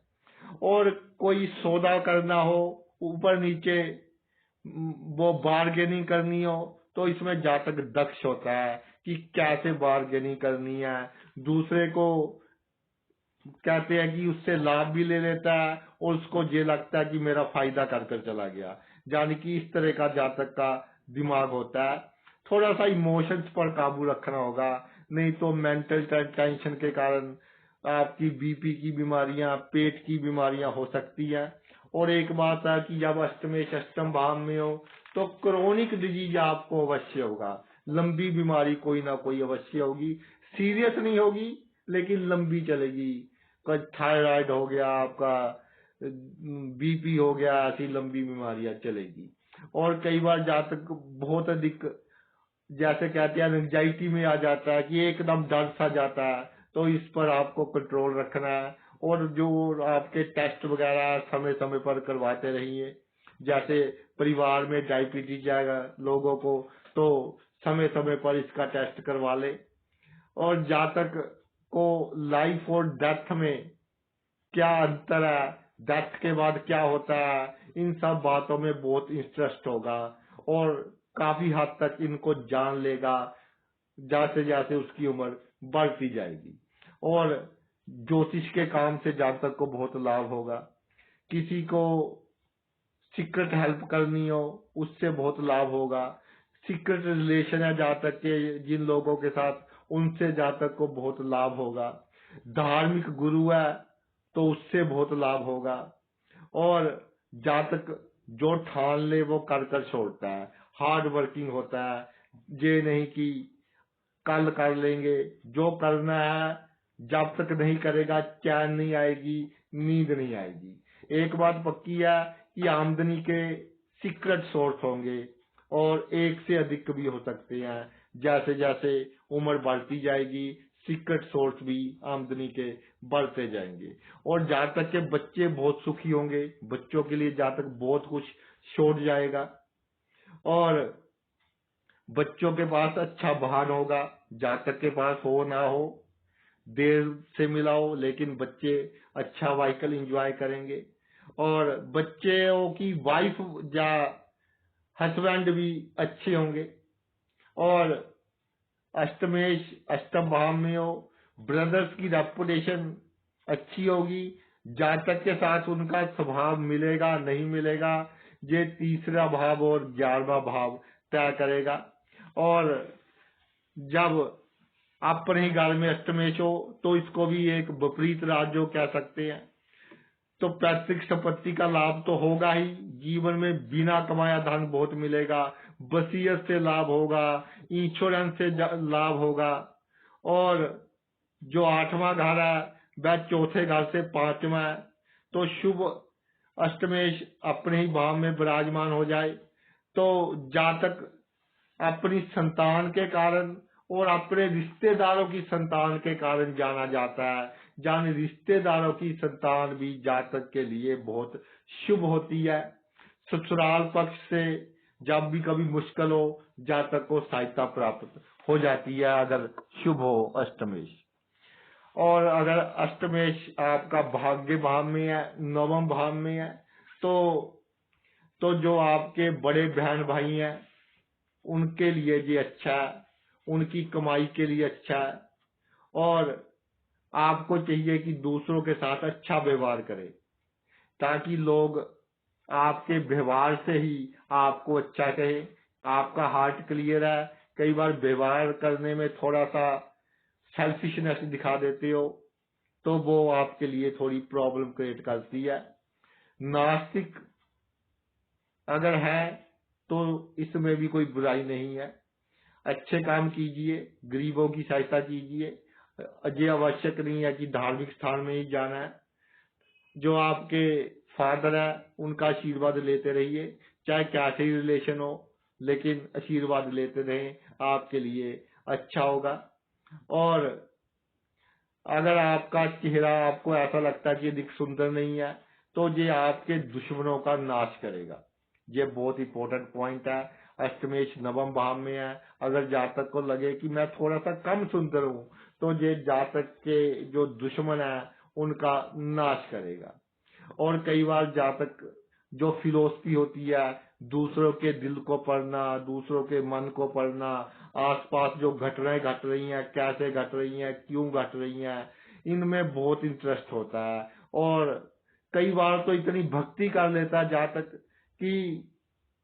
और कोई सौदा करना हो, ऊपर नीचे वो बार्गेनिंग करनी हो, तो इसमें जातक दक्ष होता है कि कैसे बार्गेनिंग करनी है। दूसरे को कहते हैं कि उससे लाभ भी ले लेता है और उसको ये लगता है कि मेरा फायदा कर कर चला गया, यानी कि इस तरह का जातक का दिमाग होता है। थोड़ा सा इमोशंस पर काबू रखना होगा, नहीं तो मेंटल टेंशन के कारण आपकी बीपी की बीमारियां, पेट की बीमारियां हो सकती हैं। और एक बात है कि जब अष्टमेश अष्टम भाव में हो तो क्रोनिक डिजीज आपको अवश्य होगा, लंबी बीमारी कोई ना कोई अवश्य होगी। सीरियस नहीं होगी लेकिन लंबी चलेगी। थायराइड हो गया आपका, बीपी हो गया, ऐसी लंबी बीमारियां चलेगी। और कई बार जातक बहुत अधिक, जैसे कहते हैं, एंजाइटी में आ जाता है कि एकदम डर सा जाता है, तो इस पर आपको कंट्रोल रखना है। और जो आपके टेस्ट वगैरह समय समय पर करवाते रहिए। जैसे परिवार में डायबिटीज जाएगा लोगों को, तो समय समय पर इसका टेस्ट करवा ले। और जातक को लाइफ और डेथ में क्या अंतर है, डेथ के बाद क्या होता है, इन सब बातों में बहुत इंटरेस्ट होगा और काफी हद तक इनको जान लेगा जैसे जैसे उसकी उम्र बढ़ती जाएगी। और ज्योतिष के काम से जातक को बहुत लाभ होगा। किसी को सीक्रेट हेल्प करनी हो उससे बहुत लाभ होगा। सीक्रेट रिलेशन है जातक के जिन लोगों के साथ, उनसे जातक को बहुत लाभ होगा। धार्मिक गुरु है तो उससे बहुत लाभ होगा। और जातक जो ठान ले वो कर कर छोड़ता है, हार्ड वर्किंग होता है। ये नहीं कि कल कर लेंगे, जो करना है जब तक नहीं करेगा चैन नहीं आएगी, नींद नहीं आएगी। एक बात पक्की है कि आमदनी के सीक्रेट सोर्स होंगे और एक से अधिक भी हो सकते हैं। जैसे जैसे उम्र बढ़ती जाएगी सीक्रेट सोर्स भी आमदनी के बढ़ते जाएंगे। और जातक के बच्चे बहुत सुखी होंगे, बच्चों के लिए जातक बहुत कुछ छोड़ जाएगा। और बच्चों के पास अच्छा वाहन होगा, जातक के पास हो ना हो, देर से मिला हो, लेकिन बच्चे अच्छा व्हीकल एंजॉय करेंगे। और बच्चों की वाइफ या हस्बैंड भी अच्छे होंगे। और अष्टमेश अष्टम भाव में हो, ब्रदर्स की रेपुटेशन अच्छी होगी। जातक के साथ उनका स्वभाव मिलेगा नहीं मिलेगा, ये तीसरा भाव और 11वां भाव तय करेगा। और जब अपने ही घर में अष्टमेश हो तो इसको भी एक विपरीत राजयोग कह सकते हैं। तो पैतृक संपत्ति का लाभ तो होगा ही, जीवन में बिना कमाया धन बहुत मिलेगा, वसीयत से लाभ होगा, इंश्योरेंस से लाभ होगा। और जो 8वां घर है वह चौथे घर से 5वां है, तो शुभ अष्टमेश अपने ही भाव में विराजमान हो जाए तो जातक अपनी संतान के कारण और अपने रिश्तेदारों की संतान के कारण जाना जाता है। जान रिश्तेदारों की संतान भी जातक के लिए बहुत शुभ होती है। ससुराल पक्ष से जब भी कभी मुश्किल हो जातक को सहायता प्राप्त हो जाती है अगर शुभ हो अष्टमेश। और अगर अष्टमेश आपका भाग्य भाव में है, नवम भाव में है, तो जो आपके बड़े बहन भाई हैं उनके लिए ये अच्छा है, उनकी कमाई के लिए अच्छा है। और आपको चाहिए कि दूसरों के साथ अच्छा व्यवहार करें ताकि लोग आपके व्यवहार से ही आपको अच्छा कहे। आपका हार्ट क्लियर है, कई बार व्यवहार करने में थोड़ा सा सेल्फिशनेस दिखा देते हो तो वो आपके लिए थोड़ी प्रॉब्लम क्रिएट करती है। नास्तिक अगर है तो इसमें भी कोई बुराई नहीं है। अच्छे काम कीजिए, गरीबों की सहायता कीजिए। ये आवश्यक नहीं है कि धार्मिक स्थान में ही जाना है। जो आपके फादर है उनका आशीर्वाद लेते रहिए, चाहे कैसे ही रिलेशन हो, लेकिन आशीर्वाद लेते रहें, आपके लिए अच्छा होगा। और अगर आपका चेहरा आपको ऐसा लगता है कि ये दिख सुंदर नहीं है तो ये आपके दुश्मनों का नाश करेगा। ये बहुत इंपॉर्टेंट पॉइंट है। अष्टमेश नवम भाव में है, अगर जातक को लगे कि मैं थोड़ा सा कम सुंदर हूं तो ये जातक के जो दुश्मन है उनका नाश करेगा। और कई बार जातक जो फिलोसफी होती है, दूसरों के दिल को पढ़ना, दूसरों के मन को पढ़ना, आसपास जो घटनाएं घट रही हैं कैसे घट रही हैं, क्यों घट रही हैं, इनमें बहुत इंटरेस्ट होता है। और कई बार तो इतनी भक्ति कर लेता है जातक कि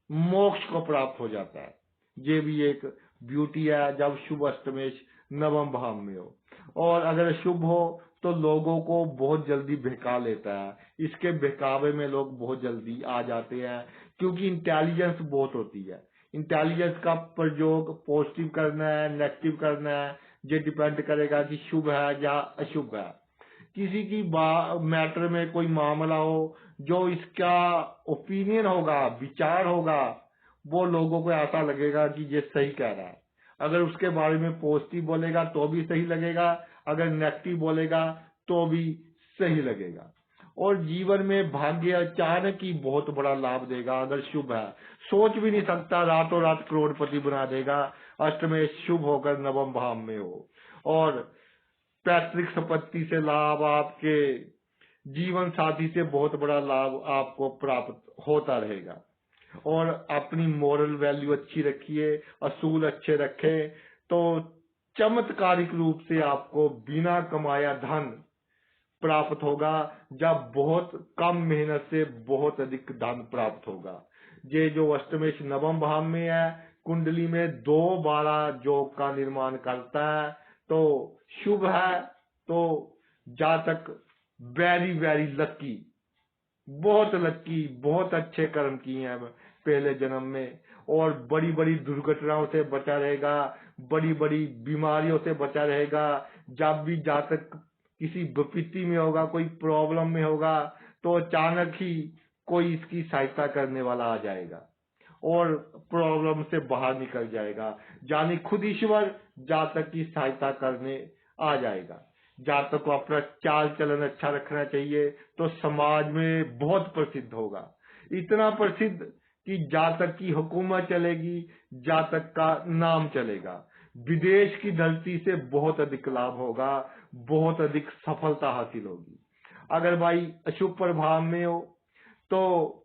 मोक्ष को प्राप्त हो जाता है। ये भी एक ब्यूटी है जब शुभ अष्टमेश नवम भाव में हो। और अगर शुभ हो तो लोगों को बहुत जल्दी बहका लेता है। इसके बहकावे में लोग बहुत जल्दी आ जाते हैं, क्योंकि इंटेलिजेंस बहुत होती है। इंटेलिजेंस का प्रयोग पॉजिटिव करना है, नेगेटिव करना है, ये डिपेंड करेगा कि शुभ है या अशुभ है। किसी की मैटर में कोई मामला हो, जो इसका ओपिनियन होगा, विचार होगा, वो लोगों को ऐसा लगेगा कि ये सही कह रहा है। अगर उसके बारे में पॉजिटिव बोलेगा तो भी सही लगेगा, अगर नेगेटिव बोलेगा तो भी सही लगेगा। और जीवन में भाग्य अचानक ही बहुत बड़ा लाभ देगा। अगर शुभ है, सोच भी नहीं सकता, रातों रात करोड़पति बना देगा। अष्टमेश शुभ होकर नवम भाव में हो, और पैतृक संपत्ति से लाभ, आपके जीवन साथी से बहुत बड़ा लाभ आपको प्राप्त होता रहेगा। और अपनी मोरल वैल्यू अच्छी रखिए, असूल अच्छे रखें, तो चमत्कारिक रूप से आपको बिना कमाया धन प्राप्त होगा, जब बहुत कम मेहनत से बहुत अधिक धन प्राप्त होगा। ये जो अष्टमेश नवम भाव में है, कुंडली में 2 12 योग का निर्माण करता है, तो शुभ है। तो जातक वेरी वेरी लकी, बहुत लकी, बहुत अच्छे कर्म किए हैं पहले जन्म में, और बड़ी बड़ी दुर्घटनाओं से बचा रहेगा, बड़ी बड़ी बीमारियों से बचा रहेगा। जब भी जातक किसी विपत्ति में होगा, कोई प्रॉब्लम में होगा, तो अचानक ही कोई इसकी सहायता करने वाला आ जाएगा और प्रॉब्लम से बाहर निकल जाएगा। यानी खुद ईश्वर जातक की सहायता करने आ जाएगा। जातक को अपना चाल चलन अच्छा रखना चाहिए, तो समाज में बहुत प्रसिद्ध होगा। इतना प्रसिद्ध कि जातक की हुकूमत चलेगी, जातक का नाम चलेगा। विदेश की धरती से बहुत अधिक लाभ होगा, बहुत अधिक सफलता हासिल होगी। अगर भाई अशुभ प्रभाव में हो, तो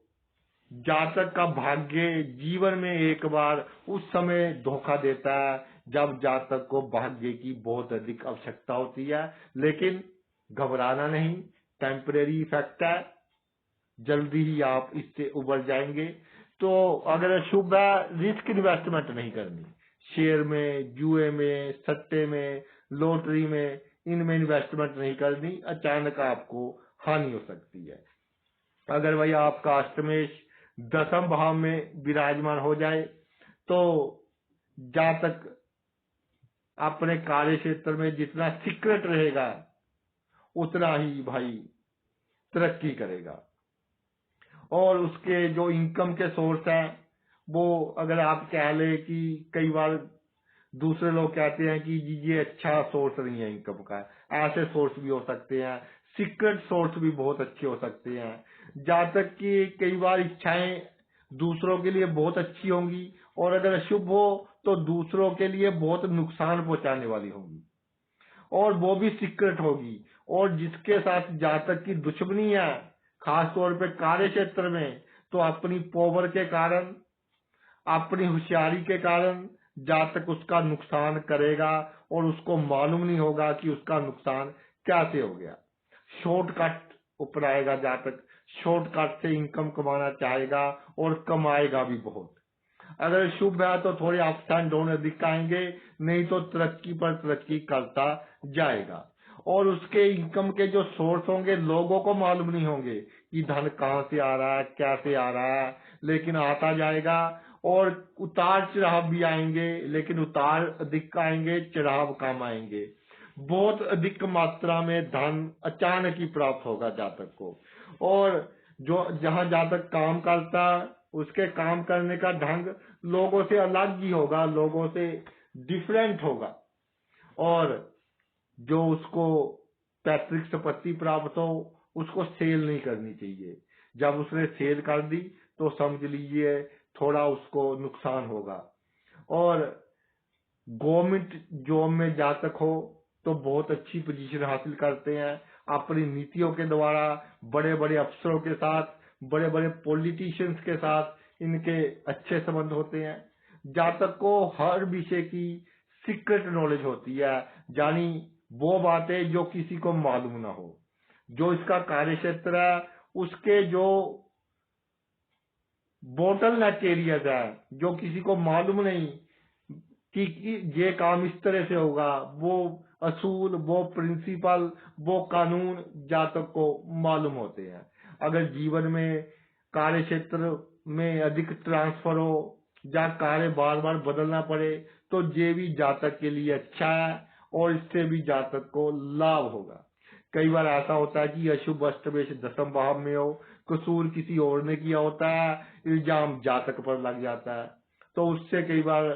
जातक का भाग्य जीवन में एक बार उस समय धोखा देता है जब जातक को भाग्य की बहुत अधिक आवश्यकता होती है। लेकिन घबराना नहीं, टेम्परेरी इफेक्ट है, जल्दी ही आप इससे उबर जाएंगे। तो अगर शुभ है, रिस्क इन्वेस्टमेंट नहीं करनी, शेयर में, जुए में, सट्टे में, लॉटरी में, इनमें इन्वेस्टमेंट नहीं करनी, अचानक आपको हानि हो सकती है। अगर भाई आपका अष्टमेश 10वें भाव में विराजमान हो जाए, तो जातक अपने कार्य क्षेत्र में जितना सीक्रेट रहेगा, उतना ही भाई तरक्की करेगा। और उसके जो इनकम के सोर्स हैं, वो अगर आप कह ले कि कई बार दूसरे लोग कहते हैं कि जी ये अच्छा सोर्स नहीं है इनकम का, ऐसे सोर्स भी हो सकते हैं, सीक्रेट सोर्स भी बहुत अच्छे हो सकते हैं। जातक की कई बार इच्छाएं दूसरों के लिए बहुत अच्छी होंगी, और अगर अशुभ हो तो दूसरों के लिए बहुत नुकसान पहुंचाने वाली होंगी, और वो भी सीक्रेट होगी। और जिसके साथ जातक की दुश्मनी है, खास तौर पे कार्य क्षेत्र में, तो अपनी पावर के कारण, अपनी होशियारी के कारण जातक उसका नुकसान करेगा, और उसको मालूम नहीं होगा कि उसका नुकसान कैसे हो गया। शॉर्टकट अपनाएगा जातक, शॉर्टकट से इनकम कमाना चाहेगा, और कमाएगा भी बहुत। अगर शुभ है तो थोड़े अप्स एंड डाउन अधिक आएंगे, नहीं तो तरक्की पर तरक्की करता जाएगा। और उसके इनकम के जो सोर्स होंगे, लोगों को मालूम नहीं होंगे कि धन कहाँ से आ रहा है, कैसे आ रहा है, लेकिन आता जाएगा। और उतार चढ़ाव भी आएंगे, लेकिन उतार अधिक आएंगे, चढ़ाव कम आएंगे। बहुत अधिक मात्रा में धन अचानक ही प्राप्त होगा जातक को। और जो जहाँ जातक काम करता, उसके काम करने का ढंग लोगों से अलग ही होगा, लोगों से डिफरेंट होगा। और जो उसको पैतृक संपत्ति प्राप्त हो, उसको सेल नहीं करनी चाहिए। जब उसने सेल कर दी तो समझ लीजिए थोड़ा उसको नुकसान होगा। और गवर्नमेंट जॉब में जातक हो तो बहुत अच्छी पोजीशन हासिल करते हैं। अपनी नीतियों के द्वारा बड़े बड़े अफसरों के साथ, बड़े बड़े पॉलिटिशियंस के साथ इनके अच्छे संबंध होते हैं। जातक को हर विषय की सीक्रेट नॉलेज होती है, यानी वो बातें जो किसी को मालूम ना हो। जो इसका कार्य क्षेत्र है, उसके जो बोटल नेक एरियाज है, जो किसी को मालूम नहीं कि ये काम इस तरह से होगा, वो असूल, वो प्रिंसिपल, वो कानून जातक को मालूम होते हैं। अगर जीवन में कार्य क्षेत्र में अधिक ट्रांसफर हो या कार्य बार बार बदलना पड़े तो ये भी जातक के लिए अच्छा है और इससे भी जातक को लाभ होगा। कई बार ऐसा होता है कि अशुभ अष्टमेश दसम भाव में हो, कसूर किसी और ने किया होता है, इल्जाम जातक पर लग जाता है, तो उससे कई बार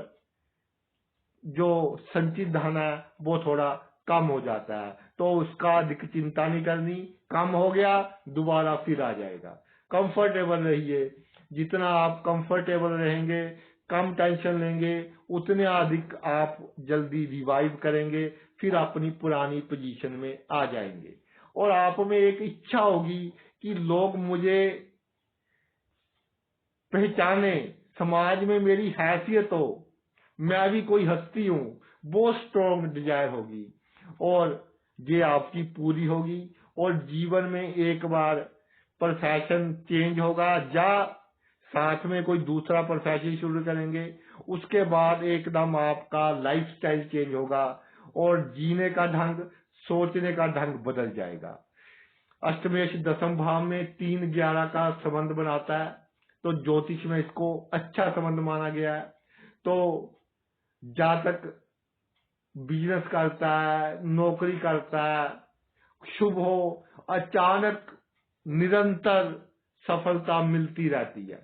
जो संचित धन है वो थोड़ा कम हो जाता है। तो उसका अधिक चिंता नहीं करनी, कम हो गया दोबारा फिर आ जाएगा। कंफर्टेबल रहिए, जितना आप कंफर्टेबल रहेंगे, कम टेंशन लेंगे, उतने अधिक आप जल्दी रिवाइव करेंगे, फिर अपनी पुरानी पोजीशन में आ जाएंगे। और आप में एक इच्छा होगी कि लोग मुझे पहचाने, समाज में मेरी हैसियत हो, मैं भी कोई हस्ती हूँ, वो स्ट्रॉन्ग डिजायर होगी और ये आपकी पूरी होगी। और जीवन में एक बार प्रोफेशन चेंज होगा या साथ में कोई दूसरा प्रोफेशन शुरू करेंगे, उसके बाद एकदम आपका लाइफस्टाइल चेंज होगा और जीने का ढंग, सोचने का ढंग बदल जाएगा। अष्टमेश दसम भाव में 3-11 का संबंध बनाता है, तो ज्योतिष में इसको अच्छा संबंध माना गया है। तो जातक बिजनेस करता है, नौकरी करता है, शुभ हो, अचानक निरंतर सफलता मिलती रहती है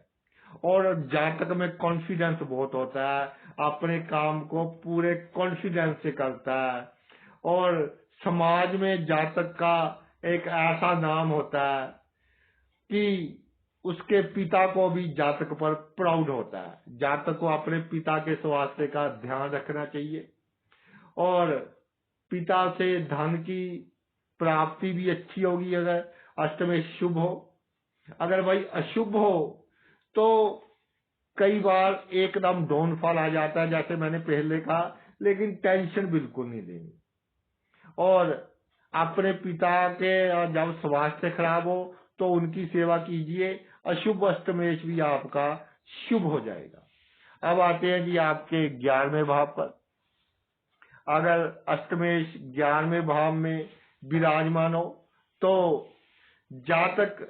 और जातक में कॉन्फिडेंस बहुत होता है, अपने काम को पूरे कॉन्फिडेंस से करता है और समाज में जातक का एक ऐसा नाम होता है कि उसके पिता को भी जातक पर प्राउड होता है। जातक को अपने पिता के स्वास्थ्य का ध्यान रखना चाहिए और पिता से धन की प्राप्ति भी अच्छी होगी अगर अष्टमेश शुभ हो। अगर भाई अशुभ हो तो कई बार एकदम डाउनफॉल आ जाता है, जैसे मैंने पहले कहा, लेकिन टेंशन बिल्कुल नहीं लेनी। और अपने पिता के जब स्वास्थ्य खराब हो तो उनकी सेवा कीजिए, अशुभ अष्टमेश भी आपका शुभ हो जाएगा। अब आते हैं जी आपके 11वें भाव पर। अगर अष्टमेश 11वें भाव में विराजमान हो तो जातक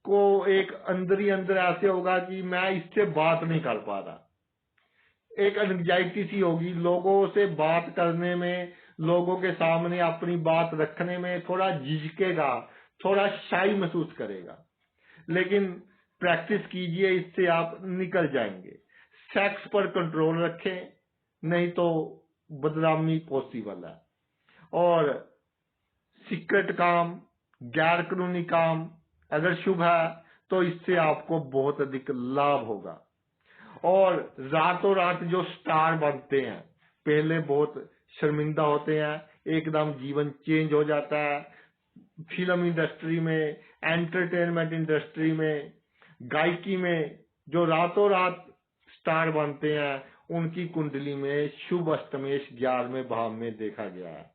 को एक अंदर ही अंदर ऐसे होगा कि मैं इससे बात नहीं कर पा रहा, एक एंग्जाइटी सी होगी, लोगों से बात करने में, लोगों के सामने अपनी बात रखने में थोड़ा झिझकेगा, थोड़ा शाई महसूस करेगा। लेकिन प्रैक्टिस कीजिए, इससे आप निकल जाएंगे। सेक्स पर कंट्रोल रखें, नहीं तो बदनामी पॉसिबल है। और सीक्रेट काम, गैर कानूनी काम अगर शुभ है तो इससे आपको बहुत अधिक लाभ होगा। और रातों रात जो स्टार बनते हैं, पहले बहुत शर्मिंदा होते हैं, एकदम जीवन चेंज हो जाता है। फिल्म इंडस्ट्री में, एंटरटेनमेंट इंडस्ट्री में, गायकी में जो रातों रात स्टार बनते हैं, उनकी कुंडली में शुभ अष्टमेश 11वें भाव में देखा गया है।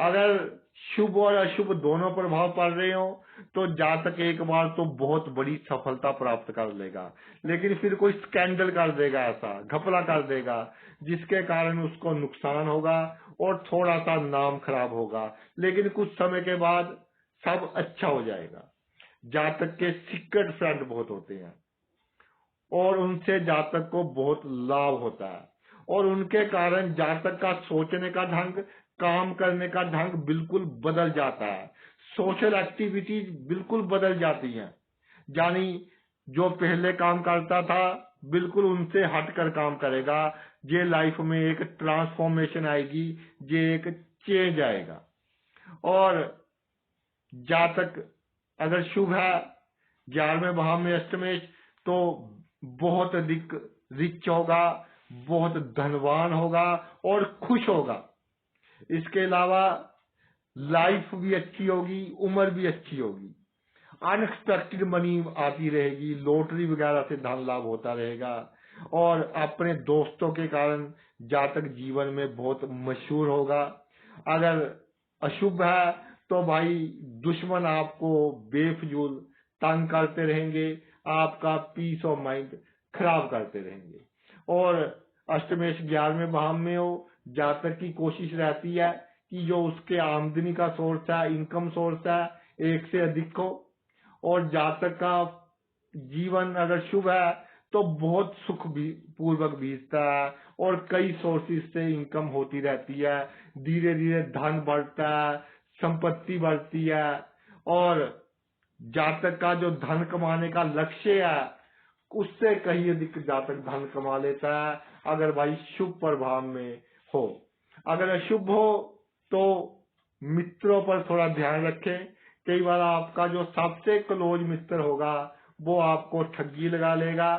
अगर शुभ और अशुभ दोनों प्रभाव पड़ रहे हो तो जातक एक बार तो बहुत बड़ी सफलता प्राप्त कर लेगा, लेकिन फिर कोई स्कैंडल कर देगा, ऐसा घपला कर देगा जिसके कारण उसको नुकसान होगा और थोड़ा सा नाम खराब होगा। लेकिन कुछ समय के बाद सब अच्छा हो जाएगा। जातक के सीक्रेट फ्रेंड बहुत होते हैं और उनसे जातक को बहुत लाभ होता है और उनके कारण जातक का सोचने का ढंग, काम करने का ढंग बिल्कुल बदल जाता है। सोशल एक्टिविटीज बिल्कुल बदल जाती हैं, यानी जो पहले काम करता था बिल्कुल उनसे हटकर काम करेगा। ये लाइफ में एक ट्रांसफॉर्मेशन आएगी, ये एक चेंज आएगा। और जातक अगर शुभ है 11वें भाव में अष्टमेश तो बहुत अधिक रिच होगा, बहुत धनवान होगा और खुश होगा। इसके अलावा लाइफ भी अच्छी होगी, उम्र भी अच्छी होगी, अनएक्सपेक्टेड मनी आती रहेगी, लॉटरी वगैरह से धन लाभ होता रहेगा। और अपने दोस्तों के कारण जातक जीवन में बहुत मशहूर होगा। अगर अशुभ है तो भाई दुश्मन आपको बेफजूल तंग करते रहेंगे, आपका पीस ऑफ माइंड खराब करते रहेंगे। और अष्टमेश 11वें भाव में हो, जातक की कोशिश रहती है कि जो उसके आमदनी का सोर्स है, इनकम सोर्स है, एक से अधिक हो। और जातक का जीवन अगर शुभ है तो बहुत सुख भी पूर्वक बीतता है और कई सोर्सेज से इनकम होती रहती है। धीरे धीरे धन बढ़ता है, संपत्ति बढ़ती है और जातक का जो धन कमाने का लक्ष्य है उससे कहीं अधिक जातक धन कमा लेता है, अगर भाई शुभ प्रभाव में हो। अगर अशुभ हो तो मित्रों पर थोड़ा ध्यान रखें। कई बार आपका जो सबसे क्लोज मित्र होगा वो आपको ठगी लगा लेगा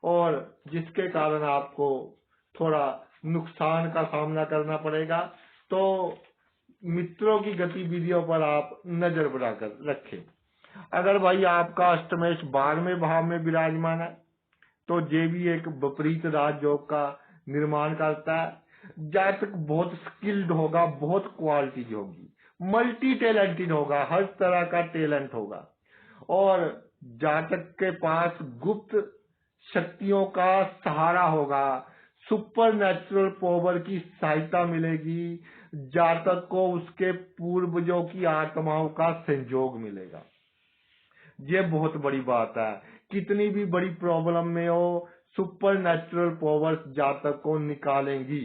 और जिसके कारण आपको थोड़ा नुकसान का सामना करना पड़ेगा। तो मित्रों की गतिविधियों पर आप नजर बनाकर रखें। अगर भाई आपका अष्टमेश 12वें भाव में विराजमान है तो ये भी एक विपरीत राजयोग का निर्माण करता है। जातक बहुत स्किल्ड होगा, बहुत क्वालिटी होगी, मल्टी टैलेंटेड होगा, हर तरह का टैलेंट होगा और जातक के पास गुप्त शक्तियों का सहारा होगा, सुपर नेचुरल पावर की सहायता मिलेगी, जातक को उसके पूर्वजों की आत्माओं का संयोग मिलेगा। ये बहुत बड़ी बात है। कितनी भी बड़ी प्रॉब्लम में हो, सुपर नेचुरल पावर्स जातक को निकालेंगी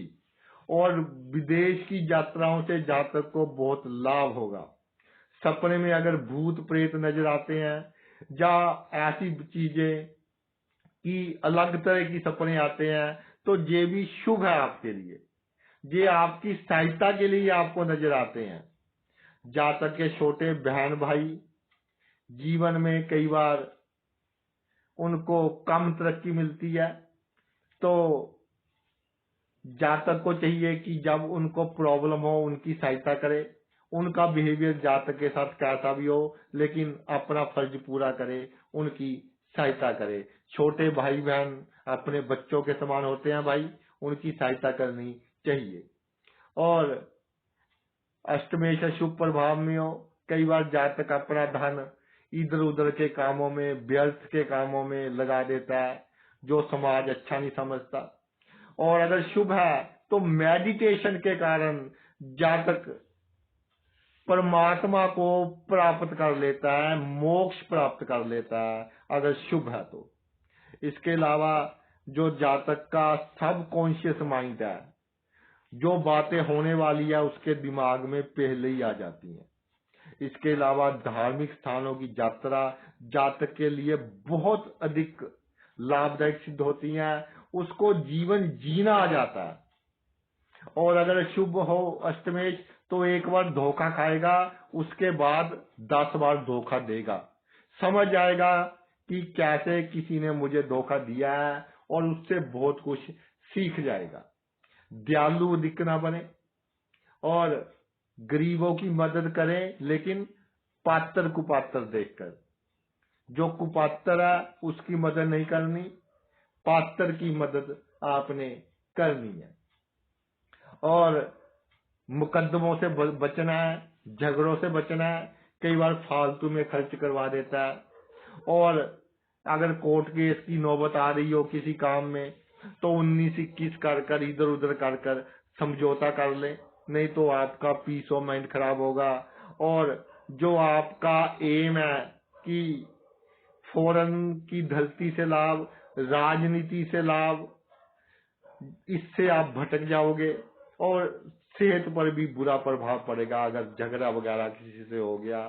और विदेश की यात्राओं से जातक को बहुत लाभ होगा। सपने में अगर भूत प्रेत नजर आते हैं या ऐसी चीजें कि अलग तरह की सपने आते हैं तो ये भी शुभ है आपके लिए, ये आपकी सहायता के लिए आपको नजर आते हैं। जातक के छोटे बहन भाई जीवन में कई बार उनको कम तरक्की मिलती है तो जातक को चाहिए कि जब उनको प्रॉब्लम हो उनकी सहायता करे। उनका बिहेवियर जातक के साथ कैसा भी हो लेकिन अपना फर्ज पूरा करे, उनकी सहायता करे। छोटे भाई बहन अपने बच्चों के समान होते हैं भाई, उनकी सहायता करनी चाहिए। और अष्टमेश शुभ प्रभाव में हो, कई बार जातक अपना धन इधर उधर के कामों में, व्यर्थ के कामों में लगा देता है जो समाज अच्छा नहीं समझता। और अगर शुभ है तो मेडिटेशन के कारण जातक परमात्मा को प्राप्त कर लेता है, मोक्ष प्राप्त कर लेता है अगर शुभ है तो। इसके अलावा जो जातक का सब कॉन्शियस माइंड है, जो बातें होने वाली है उसके दिमाग में पहले ही आ जाती हैं। इसके अलावा धार्मिक स्थानों की यात्रा जातक के लिए बहुत अधिक लाभदायक सिद्ध होती है, उसको जीवन जीना आ जाता है। और अगर शुभ हो अष्टमेश तो एक बार धोखा खाएगा, उसके बाद 10 बार धोखा देगा, समझ जाएगा कि कैसे किसी ने मुझे धोखा दिया है और उससे बहुत कुछ सीख जाएगा। दयालु अधिक ना बने और गरीबों की मदद करें, लेकिन पात्र कुपात्र देखकर। जो कुपात्र है उसकी मदद नहीं करनी, पात्र की मदद आपने करनी है। और मुकदमों से बचना है, झगड़ों से बचना है। कई बार फालतू में खर्च करवा देता है और अगर कोर्ट केस की नौबत आ रही हो किसी काम में तो 19-21 कर इधर उधर कर समझौता कर ले, नहीं तो आपका पीस ऑफ माइंड खराब होगा। और जो आपका एम है कि फॉरेन की धरती से लाभ, राजनीति से लाभ, इससे आप भटक जाओगे और सेहत पर भी बुरा प्रभाव पड़ेगा अगर झगड़ा वगैरह किसी से हो गया।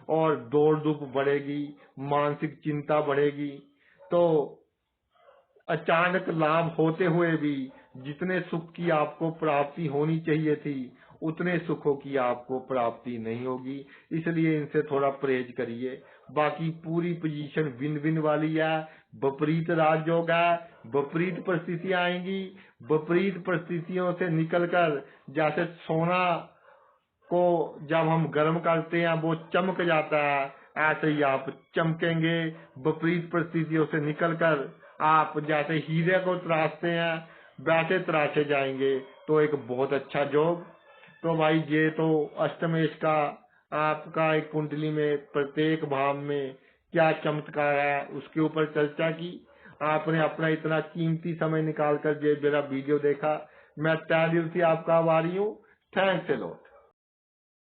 और दौड़ धूप बढ़ेगी, मानसिक चिंता बढ़ेगी। तो अचानक लाभ होते हुए भी जितने सुख की आपको प्राप्ति होनी चाहिए थी उतने सुखों की आपको प्राप्ति नहीं होगी, इसलिए इनसे थोड़ा परहेज करिए। बाकी पूरी पोजीशन विन विन वाली है। विपरीत राजयोग है, विपरीत परिस्थितियां आएंगी, विपरीत परिस्थितियों से निकलकर जैसे सोना को जब हम गर्म करते हैं वो चमक जाता है, ऐसे ही आप चमकेंगे। विपरीत परिस्थितियों से निकलकर आप जैसे हीरे को तराशते हैं वैसे तराशे जाएंगे। तो एक बहुत अच्छा योग। तो भाई ये तो अष्टमेश का आपका एक कुंडली में प्रत्येक भाव में क्या चमत्कार है उसके ऊपर चर्चा की। आपने अपना इतना कीमती समय निकाल कर ये मेरा वीडियो देखा, मैं तहे दिल से आपका आभारी हूँ। Thanks a lot.